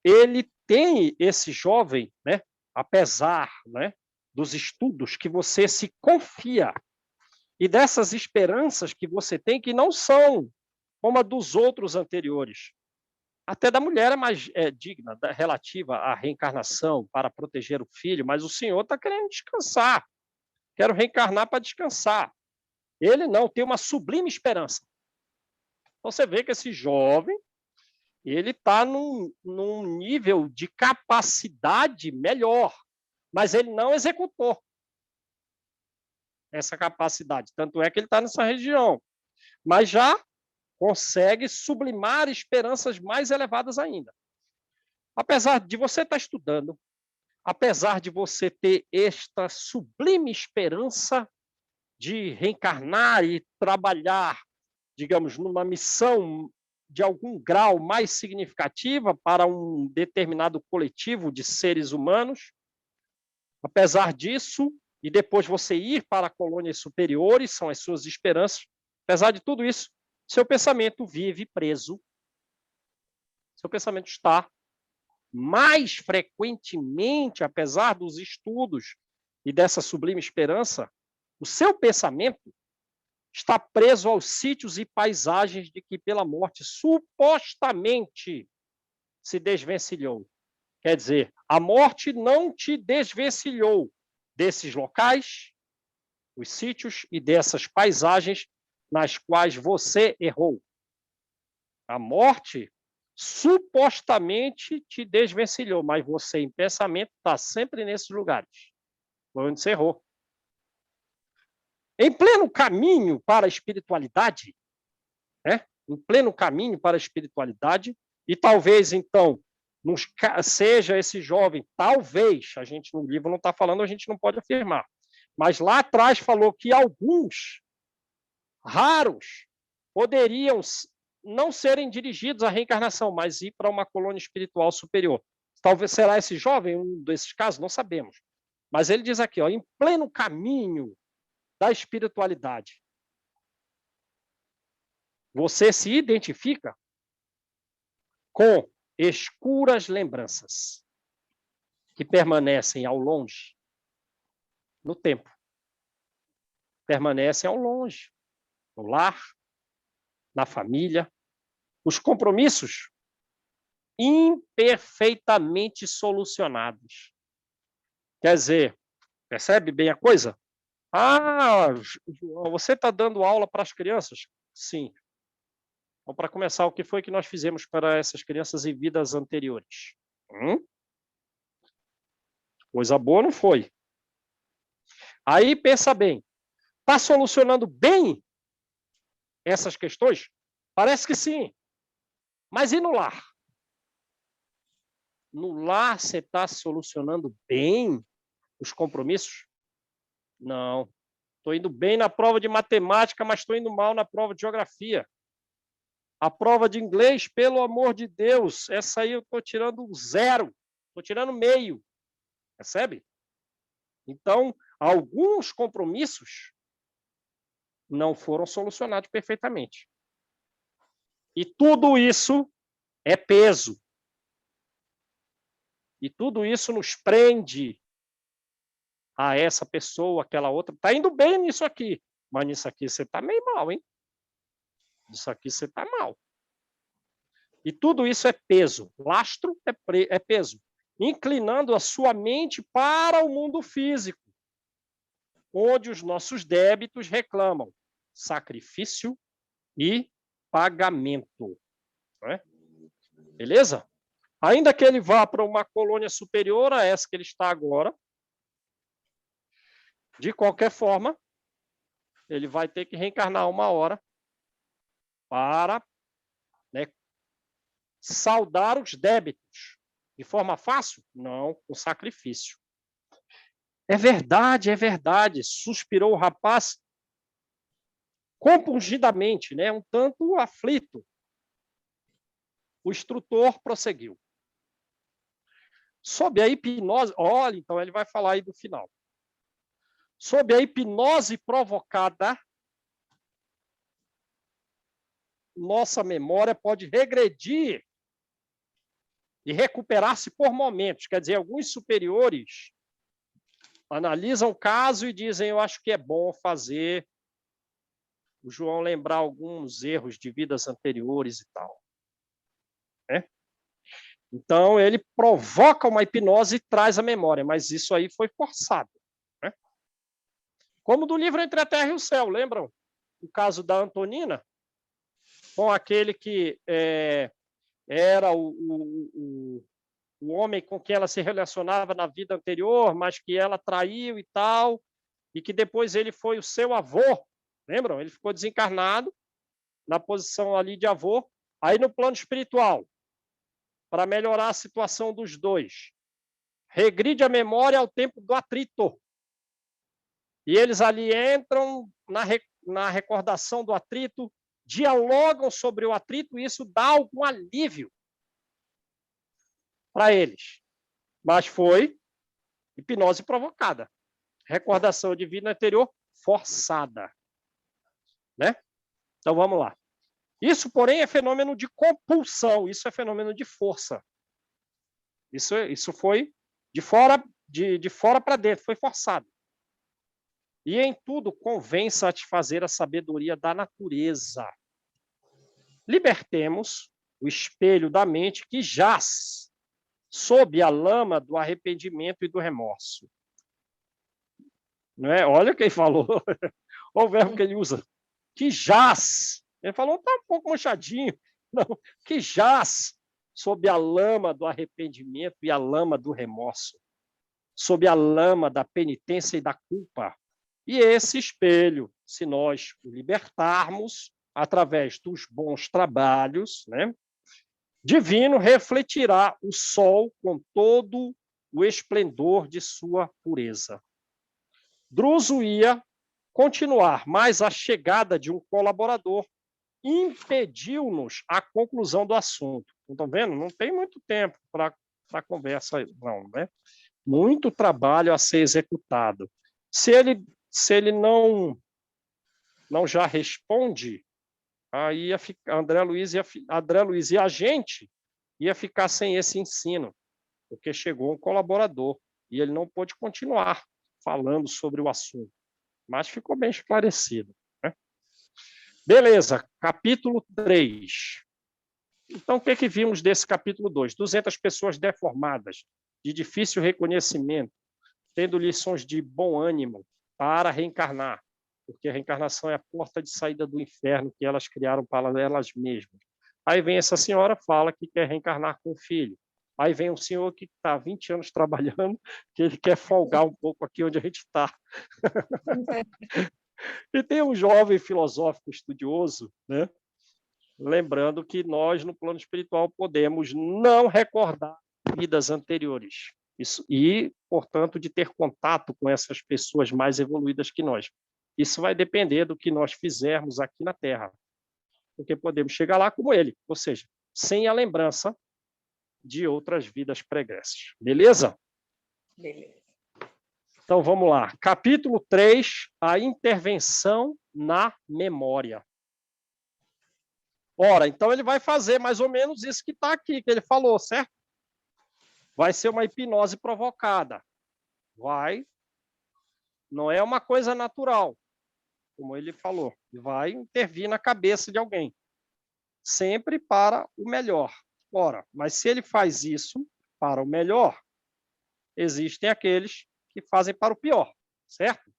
[SPEAKER 1] Ele tem, esse jovem, né? Apesar, né, dos estudos que você se confia e dessas esperanças que você tem, que não são como a dos outros anteriores. Até da mulher é mais digna, relativa à reencarnação, para proteger o filho, mas o senhor está querendo descansar. Quero reencarnar para descansar. Ele não, tem uma sublime esperança. Então, você vê que esse jovem, ele está num nível de capacidade melhor, mas ele não executou essa capacidade. Tanto é que ele está nessa região. Mas já consegue sublimar esperanças mais elevadas ainda. Apesar de você estar estudando, apesar de você ter esta sublime esperança de reencarnar e trabalhar, digamos, numa missão de algum grau mais significativa para um determinado coletivo de seres humanos, apesar disso, e depois você ir para colônias superiores, são as suas esperanças, apesar de tudo isso, seu pensamento vive preso, seu pensamento está mais frequentemente, apesar dos estudos e dessa sublime esperança, o seu pensamento está preso aos sítios e paisagens de que pela morte supostamente se desvencilhou. Quer dizer, a morte não te desvencilhou desses locais, os sítios e dessas paisagens nas quais você errou. A morte supostamente te desvencilhou, mas você, em pensamento, está sempre nesses lugares. Foi onde você errou. Em pleno caminho para a espiritualidade, né? Em pleno caminho para a espiritualidade, e talvez, então, seja esse jovem, talvez, a gente no livro não está falando, a gente não pode afirmar, mas lá atrás falou que alguns, raros, poderiam não serem dirigidos à reencarnação, mas ir para uma colônia espiritual superior. Talvez será esse jovem um desses casos, não sabemos. Mas ele diz aqui, ó, em pleno caminho da espiritualidade, você se identifica com escuras lembranças que permanecem ao longe no tempo. Permanecem ao longe, no lar, na família. Os compromissos imperfeitamente solucionados. Quer dizer, percebe bem a coisa? Ah, você está dando aula para as crianças? Sim. Então, para começar, o que foi que nós fizemos para essas crianças em vidas anteriores? Coisa boa não foi. Aí, pensa bem. Está solucionando bem essas questões? Parece que sim. Mas e no lar? No lar você está solucionando bem os compromissos? Não. Estou indo bem na prova de matemática, mas estou indo mal na prova de geografia. A prova de inglês, pelo amor de Deus, essa aí eu estou tirando 0. Estou tirando meio. Percebe? Então, alguns compromissos não foram solucionados perfeitamente. E tudo isso é peso. E tudo isso nos prende a essa pessoa, aquela outra. Está indo bem nisso aqui, mas nisso aqui você está meio mal, hein? Nisso aqui você está mal. E tudo isso é peso. Lastro é peso. Inclinando a sua mente para o mundo físico, onde os nossos débitos reclamam sacrifício e pagamento. Não é? Beleza? Ainda que ele vá para uma colônia superior a essa que ele está agora, de qualquer forma, ele vai ter que reencarnar uma hora para, né, saldar os débitos. De forma fácil? Não, com sacrifício. É verdade, suspirou o rapaz compungidamente, né, um tanto aflito. O instrutor prosseguiu. Sob a hipnose, olha, então ele vai falar aí do final. Sob a hipnose provocada, nossa memória pode regredir e recuperar-se por momentos. Quer dizer, alguns superiores analisam o caso e dizem, eu acho que é bom fazer o João lembrar alguns erros de vidas anteriores e tal. Né? Então, ele provoca uma hipnose e traz a memória, mas isso aí foi forçado. Né? Como do livro Entre a Terra e o Céu, lembram? O caso da Antonina, com aquele que era o homem com quem ela se relacionava na vida anterior, mas que ela traiu e tal, e que depois ele foi o seu avô. Lembram? Ele ficou desencarnado, na posição ali de avô. Aí no plano espiritual, para melhorar a situação dos dois, regride a memória ao tempo do atrito. E eles ali entram na recordação do atrito, dialogam sobre o atrito, e isso dá algum alívio para eles. Mas foi hipnose provocada. Recordação de vida anterior forçada. Né? Então, vamos lá. Isso, porém, é fenômeno de compulsão, isso é fenômeno de força. Isso foi de fora para dentro, foi forçado. E em tudo convém satisfazer a sabedoria da natureza. Libertemos o espelho da mente que jaz sob a lama do arrependimento e do remorso. Não é? Olha quem falou. Olha o verbo que ele usa. Que jaz. Ele falou, está um pouco manchadinho. Não, que jaz sob a lama do arrependimento e a lama do remorso. Sob a lama da penitência e da culpa. E esse espelho, se nós o libertarmos através dos bons trabalhos, né, divino refletirá o sol com todo o esplendor de sua pureza. Druso ia continuar, mas a chegada de um colaborador impediu-nos a conclusão do assunto. Estão vendo? Não tem muito tempo para a conversa, não, né? Muito trabalho a ser executado. Se ele não já responde, aí ia ficar, André Luiz e a gente ia ficar sem esse ensino, porque chegou um colaborador e ele não pôde continuar falando sobre o assunto, mas ficou bem esclarecido, né? Beleza, capítulo 3. Então, o que vimos desse capítulo 2? 200 pessoas deformadas, de difícil reconhecimento, tendo lições de bom ânimo para reencarnar, porque a reencarnação é a porta de saída do inferno que elas criaram para elas mesmas. Aí vem essa senhora, fala que quer reencarnar com o filho. Aí vem um senhor que está há 20 anos trabalhando, que ele quer folgar um pouco aqui onde a gente está. E tem um jovem filosófico estudioso, né? Lembrando que nós, no plano espiritual, podemos não recordar vidas anteriores. Isso, e, portanto, de ter contato com essas pessoas mais evoluídas que nós. Isso vai depender do que nós fizermos aqui na Terra. Porque podemos chegar lá como ele, ou seja, sem a lembrança de outras vidas pregressas. Beleza?
[SPEAKER 3] Beleza.
[SPEAKER 1] Então, vamos lá. Capítulo 3, a intervenção na memória. Ora, então ele vai fazer mais ou menos isso que está aqui, que ele falou, certo? Vai ser uma hipnose provocada. Vai. Não é uma coisa natural, como ele falou. Vai intervir na cabeça de alguém. Sempre para o melhor. Ora, mas se ele faz isso para o melhor, existem aqueles que fazem para o pior, certo?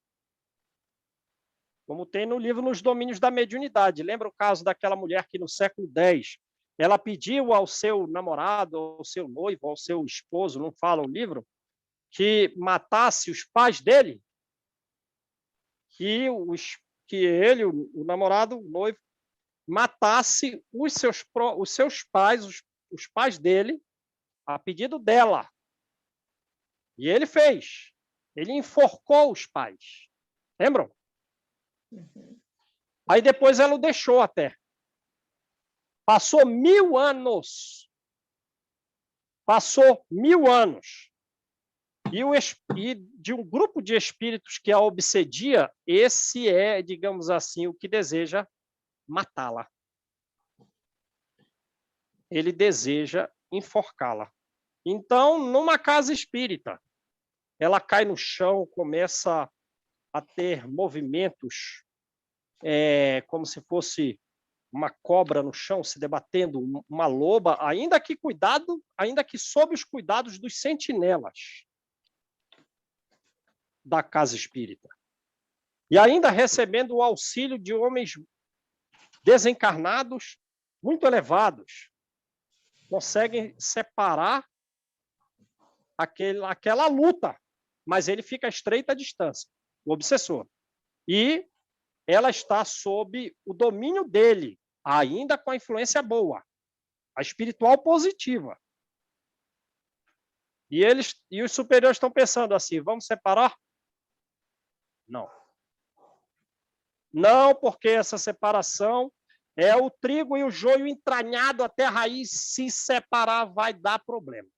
[SPEAKER 1] Como tem no livro Nos Domínios da Mediunidade. Lembra o caso daquela mulher que no século X, ela pediu ao seu namorado, ao seu noivo, ao seu esposo, não fala o livro, que matasse os pais dele, que ele, o namorado, o noivo, matasse os seus pais, os pais dele, a pedido dela. E ele fez. Ele enforcou os pais. Lembram? Aí depois ela o deixou até. Passou 1000 anos. Passou 1000 anos. E de um grupo de espíritos que a obsedia, esse é, digamos assim, o que deseja matá-la. Ele deseja enforcá-la. Então, numa casa espírita, ela cai no chão, começa a ter movimentos como se fosse uma cobra no chão se debatendo, uma loba, ainda que sob os cuidados dos sentinelas da casa espírita. E ainda recebendo o auxílio de homens desencarnados muito elevados, conseguem separar aquela luta, mas ele fica a estreita distância, o obsessor. E ela está sob o domínio dele, ainda com a influência boa, a espiritual positiva. E os superiores estão pensando assim, vamos separar? Não. Não, porque essa separação é o trigo e o joio entranhado até a raiz, se separar vai dar problema.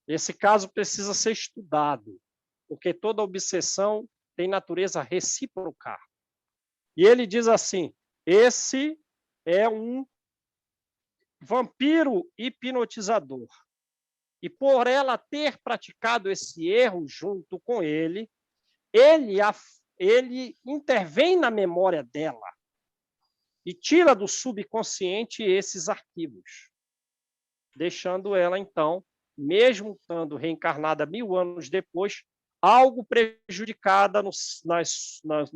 [SPEAKER 1] Esse caso precisa ser estudado, porque toda obsessão tem natureza recíproca. E ele diz assim, esse é um vampiro hipnotizador. E por ela ter praticado esse erro junto com ele intervém na memória dela. e tira do subconsciente esses arquivos, deixando ela, então, mesmo estando reencarnada 1000 anos depois, algo prejudicada no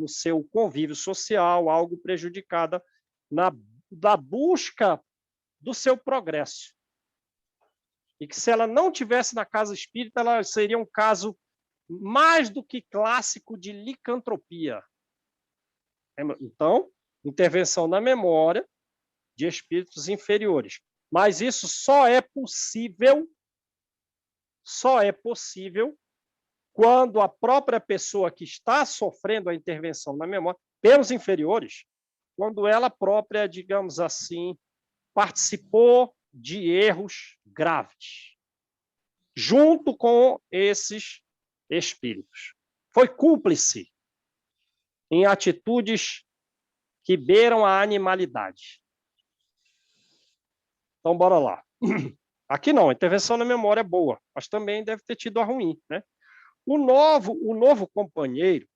[SPEAKER 1] seu convívio social, algo prejudicada na busca do seu progresso. E que se ela não tivesse na casa espírita, ela seria um caso mais do que clássico de licantropia. Então, intervenção na memória de espíritos inferiores. Mas isso só é possível quando a própria pessoa que está sofrendo a intervenção na memória, pelos inferiores, quando ela própria, digamos assim, participou de erros graves, junto com esses espíritos. Foi cúmplice em atitudes que beiram a animalidade. Então, bora lá. Aqui não, a intervenção na memória é boa, mas também deve ter tido a ruim, né? O novo companheiro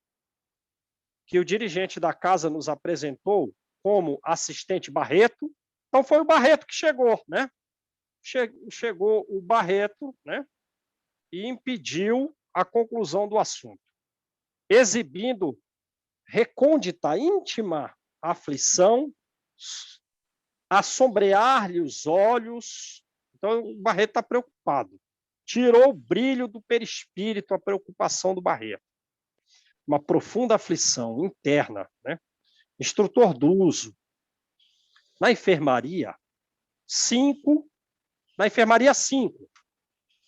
[SPEAKER 1] que o dirigente da casa nos apresentou como assistente Barreto, então foi o Barreto que chegou, né? Chegou o Barreto, né? E impediu a conclusão do assunto, exibindo recôndita, íntima aflição, assombrear-lhe os olhos. Então, o Barreto está preocupado. Tirou o brilho do perispírito a preocupação do Barreto. Uma profunda aflição interna, né? Instrutor do uso. Na enfermaria 5,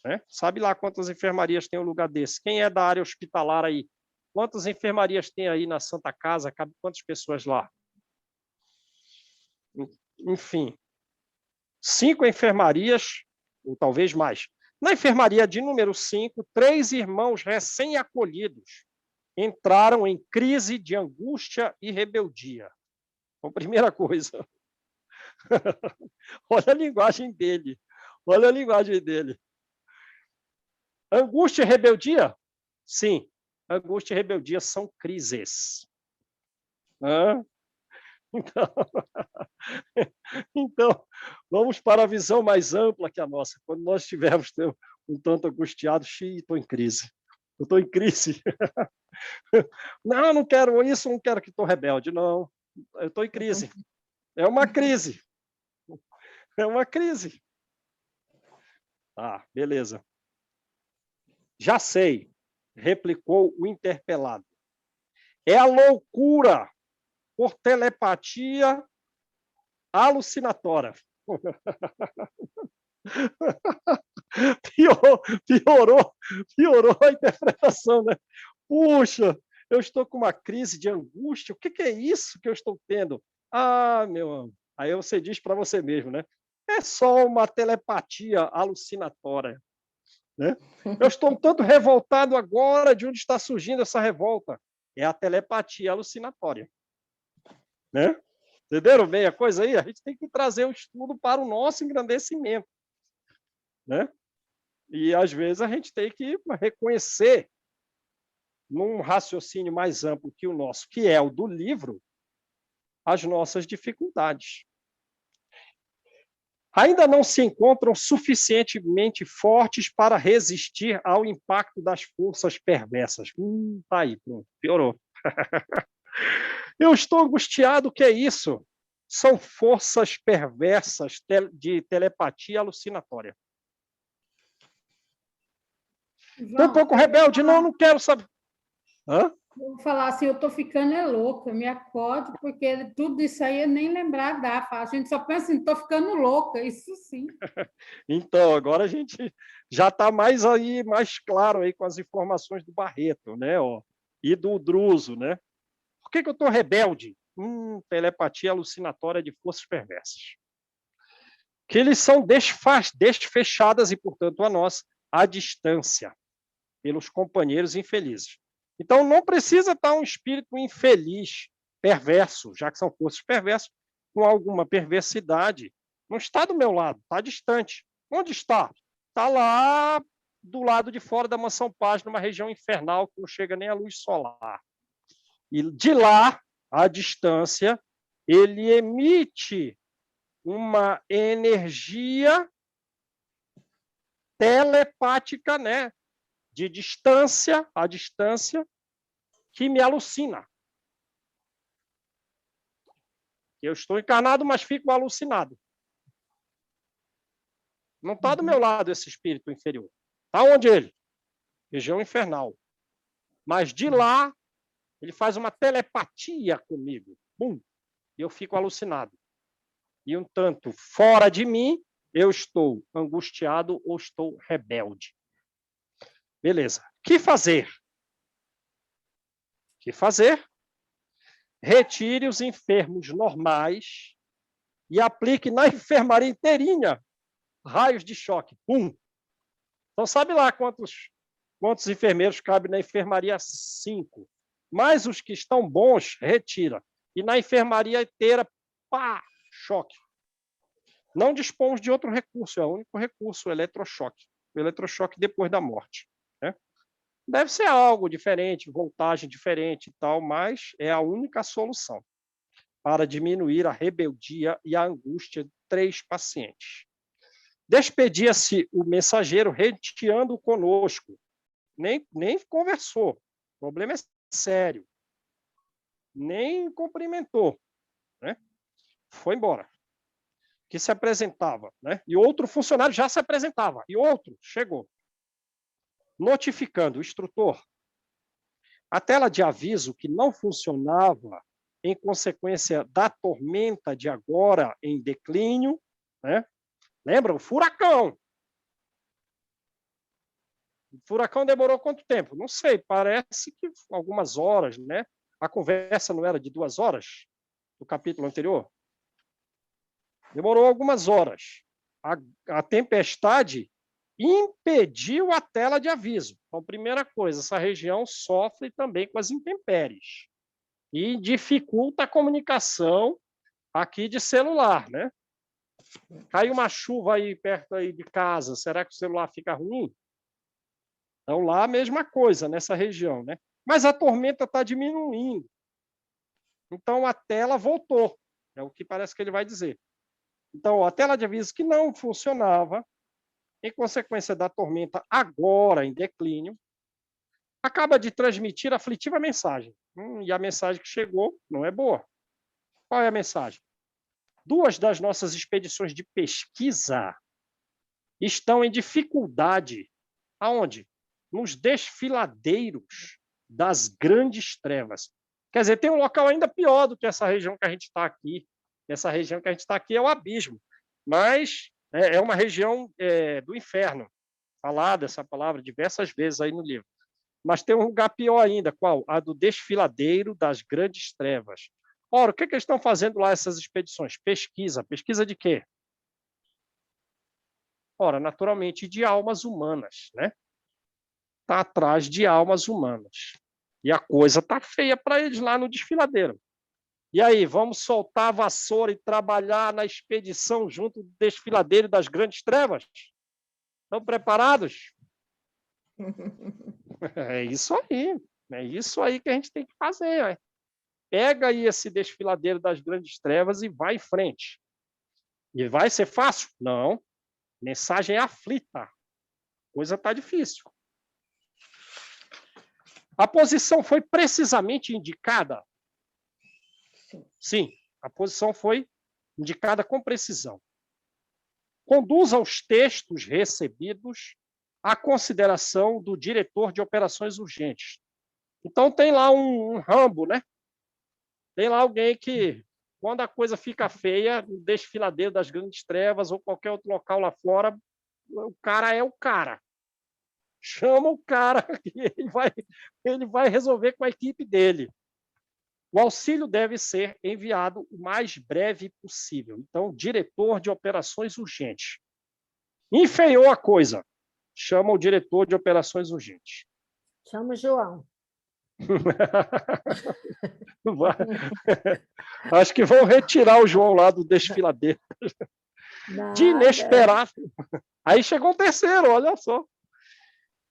[SPEAKER 1] né? Sabe lá quantas enfermarias tem um lugar desse? Quem é da área hospitalar aí? Quantas enfermarias tem aí na Santa Casa? Cabe quantas pessoas lá? Enfim, 5 enfermarias, ou talvez mais. Na enfermaria de número 5, 3 irmãos recém-acolhidos entraram em crise de angústia e rebeldia. Então, primeira coisa, olha a linguagem dele. Olha a linguagem dele. Angústia e rebeldia? Sim, angústia e rebeldia são crises. Então, vamos para a visão mais ampla que a nossa. Quando nós estivermos um tanto angustiados, estou em crise. Eu estou em crise. Não, não quero isso, não quero que estou rebelde. Não, eu estou em crise. É uma crise. É uma crise. Ah, beleza. Já sei, replicou o interpelado. É a loucura por telepatia alucinatória. Piorou a interpretação, né? Puxa, eu estou com uma crise de angústia. O que é isso que eu estou tendo? Ah, meu amigo. Aí você diz para você mesmo, né? É só uma telepatia alucinatória. Né? Eu estou um tanto revoltado agora. De onde está surgindo essa revolta? É a telepatia alucinatória. Né? Entenderam bem a coisa aí? A gente tem que trazer o estudo para o nosso engrandecimento. Né? E, às vezes, a gente tem que reconhecer, num raciocínio mais amplo que o nosso, que é o do livro, as nossas dificuldades. Ainda não se encontram suficientemente fortes para resistir ao impacto das forças perversas. Tá aí, pronto, piorou. Eu estou angustiado, o que é isso? São forças perversas de telepatia alucinatória. Estou um pouco rebelde, não quero saber. Hã?
[SPEAKER 5] Vou falar assim, eu estou ficando louca, me acorde, porque tudo isso aí eu nem lembrar dá. A gente só pensa assim, estou ficando louca, isso sim.
[SPEAKER 1] Então, agora a gente já está mais claro aí com as informações do Barreto, né? Ó, e do Druso, né? Por que eu estou rebelde? Telepatia alucinatória de forças perversas. Que eles são desfechadas e, portanto, a nós, à distância, pelos companheiros infelizes. Então, não precisa estar um espírito infeliz, perverso, já que são forças perversas, com alguma perversidade. Não está do meu lado, está distante. Onde está? Está lá do lado de fora da Mansão Paz, numa região infernal que não chega nem à luz solar. E de lá, à distância, ele emite uma energia telepática, né, de distância a distância, que me alucina. Eu estou encarnado, mas fico alucinado. Não está do meu lado esse espírito inferior. Está onde ele? Região infernal. Mas de lá, ele faz uma telepatia comigo. Bum! E eu fico alucinado. E um tanto fora de mim, eu estou angustiado ou estou rebelde. Beleza. O que fazer? O que fazer? Retire os enfermos normais e aplique na enfermaria inteirinha raios de choque. Pum! Então, sabe lá quantos enfermeiros cabem na enfermaria? 5. Mas os que estão bons, retira. E na enfermaria inteira, pá, choque. Não dispomos de outro recurso, é o único recurso, o eletrochoque. O eletrochoque depois da morte. Né? Deve ser algo diferente, voltagem diferente e tal, mas é a única solução para diminuir a rebeldia e a angústia de 3 pacientes. Despedia-se o mensageiro reteando conosco. Nem conversou. O problema é sério. Nem cumprimentou. Né? Foi embora. Que se apresentava. Né? E outro funcionário já se apresentava. E outro chegou. Notificando o instrutor. A tela de aviso que não funcionava em consequência da tormenta de agora em declínio, né? Lembra? O furacão. O furacão demorou quanto tempo? Não sei, parece que algumas horas, né? A conversa não era de 2 horas, no capítulo anterior? Demorou algumas horas. A tempestade impediu a tela de aviso. Então, primeira coisa, essa região sofre também com as intempéries. E dificulta a comunicação aqui de celular, né? Cai uma chuva aí perto aí de casa, será que o celular fica ruim? Então, lá a mesma coisa, nessa região, né? Mas a tormenta está diminuindo. Então, a tela voltou. É o que parece que ele vai dizer. Então, a tela de aviso que não funcionava, em consequência da tormenta agora em declínio, acaba de transmitir aflitiva mensagem. E a mensagem que chegou não é boa. Qual é a mensagem? 2 das nossas expedições de pesquisa estão em dificuldade. Aonde? Nos desfiladeiros das grandes trevas. Quer dizer, tem um local ainda pior do que essa região que a gente está aqui. Essa região que a gente está aqui é o abismo. Mas é uma região do inferno. Falada essa palavra diversas vezes aí no livro. Mas tem um lugar pior ainda. Qual? A do desfiladeiro das grandes trevas. Ora, o que eles estão fazendo lá, essas expedições? Pesquisa. Pesquisa de quê? Ora, naturalmente, de almas humanas, né? Está atrás de almas humanas. E a coisa está feia para eles lá no desfiladeiro. E aí, vamos soltar a vassoura e trabalhar na expedição junto do desfiladeiro das grandes trevas? Estão preparados? É isso aí. É isso aí que a gente tem que fazer. Né? Pega aí esse desfiladeiro das grandes trevas e vai em frente. E vai ser fácil? Não. Mensagem aflita. A coisa está difícil. A posição foi precisamente indicada? Sim, a posição foi indicada com precisão. Conduza os textos recebidos à consideração do diretor de operações urgentes. Então, tem lá um Rambo, né? Tem lá alguém que, quando a coisa fica feia, no desfiladeiro das grandes trevas ou qualquer outro local lá fora, o cara é o cara. Chama o cara que ele vai resolver com a equipe dele. O auxílio deve ser enviado o mais breve possível. Então, diretor de operações urgentes. Enfeiou a coisa. Chama o diretor de operações urgentes.
[SPEAKER 3] Chama o João.
[SPEAKER 1] Acho que vão retirar o João lá do desfiladeiro. De inesperado. Aí chegou o terceiro, olha só.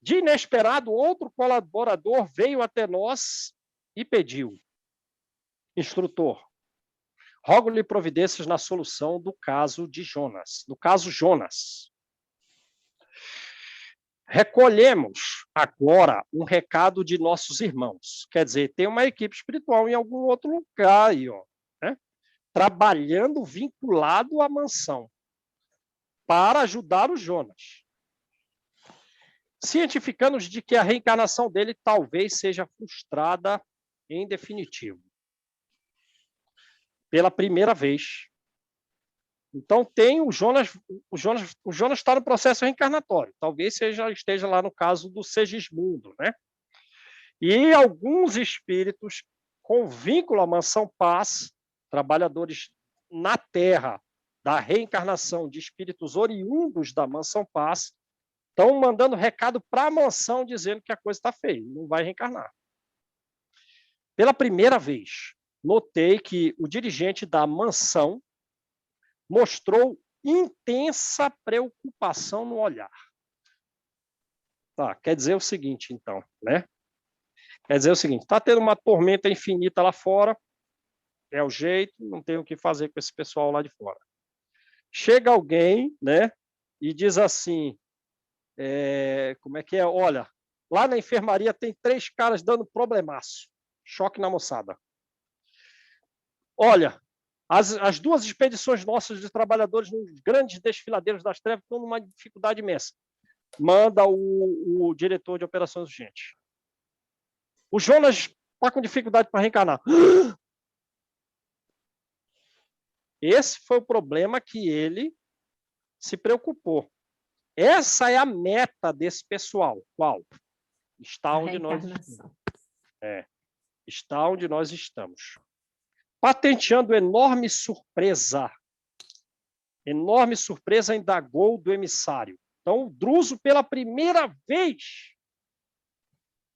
[SPEAKER 1] De inesperado, outro colaborador veio até nós e pediu: instrutor, Rogo-lhe providências na solução do caso de Jonas. Do caso Jonas. Recolhemos agora um recado de nossos irmãos. Quer dizer, tem uma equipe espiritual em algum outro lugar aí, ó, né? Trabalhando vinculado à mansão para ajudar o Jonas. Cientificando-nos de que a reencarnação dele talvez seja frustrada em definitivo. Pela primeira vez. Então, tem o Jonas está no processo reencarnatório. Talvez esteja lá no caso do Segismundo, né? E alguns espíritos com vínculo à Mansão Paz, trabalhadores na Terra da reencarnação de espíritos oriundos da Mansão Paz, estão mandando recado para a mansão dizendo que a coisa está feia, não vai reencarnar. Pela primeira vez, notei que o dirigente da mansão mostrou intensa preocupação no olhar. Tá, quer dizer o seguinte, então, né? Quer dizer o seguinte, está tendo uma tormenta infinita lá fora, é o jeito, não tem o que fazer com esse pessoal lá de fora. Chega alguém, né, e diz assim, como é que é? Olha, lá na enfermaria tem 3 caras dando problemaço, choque na moçada. Olha, as 2 expedições nossas de trabalhadores nos grandes desfiladeiros das trevas estão numa dificuldade imensa. Manda o diretor de operações urgentes. O Jonas está com dificuldade para reencarnar. Esse foi o problema que ele se preocupou. Essa é a meta desse pessoal. Qual? Está onde nós estamos. Está onde nós estamos. Patenteando enorme surpresa, indagou do emissário. Então, o Druso, pela primeira vez,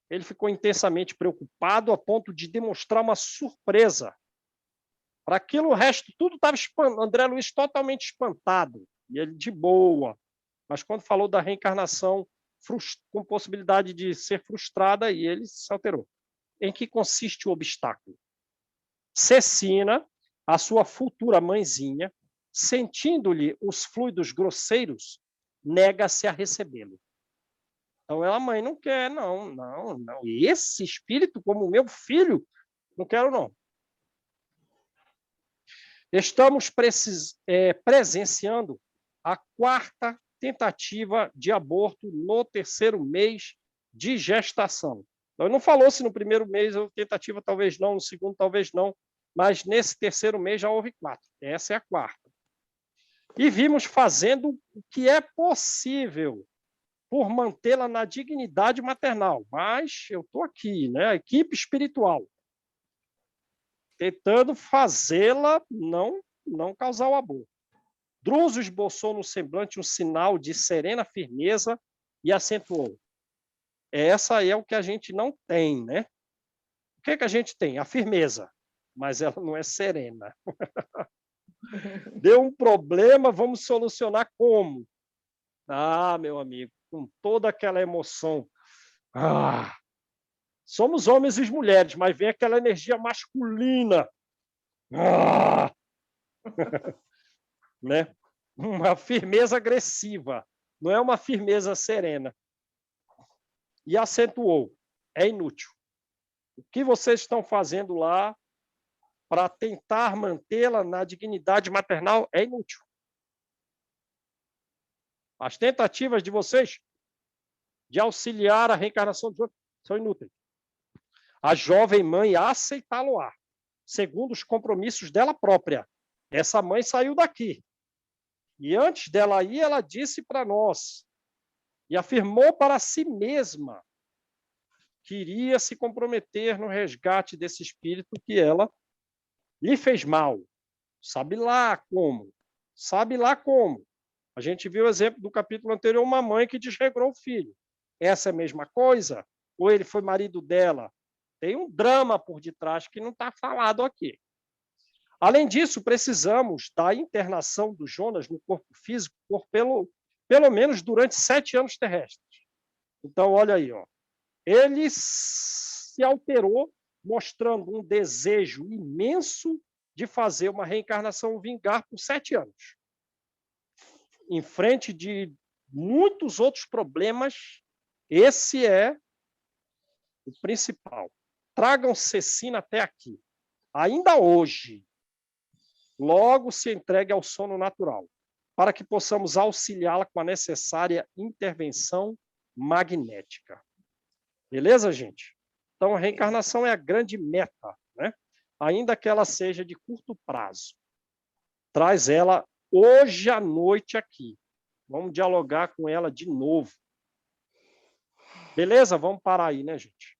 [SPEAKER 1] ele ficou intensamente preocupado a ponto de demonstrar uma surpresa. Para aquilo, o resto, tudo estava espantado. André Luiz totalmente espantado. E ele de boa. Mas quando falou da reencarnação com possibilidade de ser frustrada, e ele se alterou. Em que consiste o obstáculo? Cecina, a sua futura mãezinha, sentindo-lhe os fluidos grosseiros, nega-se a recebê-lo. Então, ela, mãe, não quer, não. Esse espírito, como meu filho, não quero, não. Estamos presenciando a 4ª tentativa de aborto no 3º mês de gestação. Então, não falou se no primeiro mês houve tentativa, talvez não, no segundo, talvez não, mas nesse 3º mês já houve 4. Essa é a 4ª. E vimos fazendo o que é possível por mantê-la na dignidade maternal. Mas eu estou aqui, né? A equipe espiritual, tentando fazê-la não causar o aborto. Druso esboçou no semblante um sinal de serena firmeza e acentuou. Essa é o que a gente não tem, né? O que a gente tem? A firmeza, mas ela não é serena. Deu um problema, vamos solucionar como? Ah, meu amigo, com toda aquela emoção. Somos homens e mulheres, mas vem aquela energia masculina. Né? Uma firmeza agressiva, não é uma firmeza serena. E acentuou, é inútil. O que vocês estão fazendo lá para tentar mantê-la na dignidade maternal é inútil. As tentativas de vocês de auxiliar a reencarnação de outros são inúteis. A jovem mãe aceitá-lo-á, segundo os compromissos dela própria. Essa mãe saiu daqui. E antes dela ir, ela disse para nós, e afirmou para si mesma que iria se comprometer no resgate desse espírito que ela lhe fez mal. Sabe lá como. A gente viu o exemplo do capítulo anterior, uma mãe que desregrou o filho. Essa é a mesma coisa? Ou ele foi marido dela? Tem um drama por detrás que não está falado aqui. Além disso, precisamos da internação do Jonas no corpo físico por pelo menos durante 7 anos terrestres. Então, olha aí, ó. Ele se alterou, mostrando um desejo imenso de fazer uma reencarnação vingar por 7 anos. Em frente de muitos outros problemas, esse é o principal. Tragam Cecina até aqui. Ainda hoje, logo se entregue ao sono natural, para que possamos auxiliá-la com a necessária intervenção magnética. Beleza, gente? Então, a reencarnação é a grande meta, né? Ainda que ela seja de curto prazo. Traz ela hoje à noite aqui. Vamos dialogar com ela de novo. Beleza? Vamos parar aí, né, gente?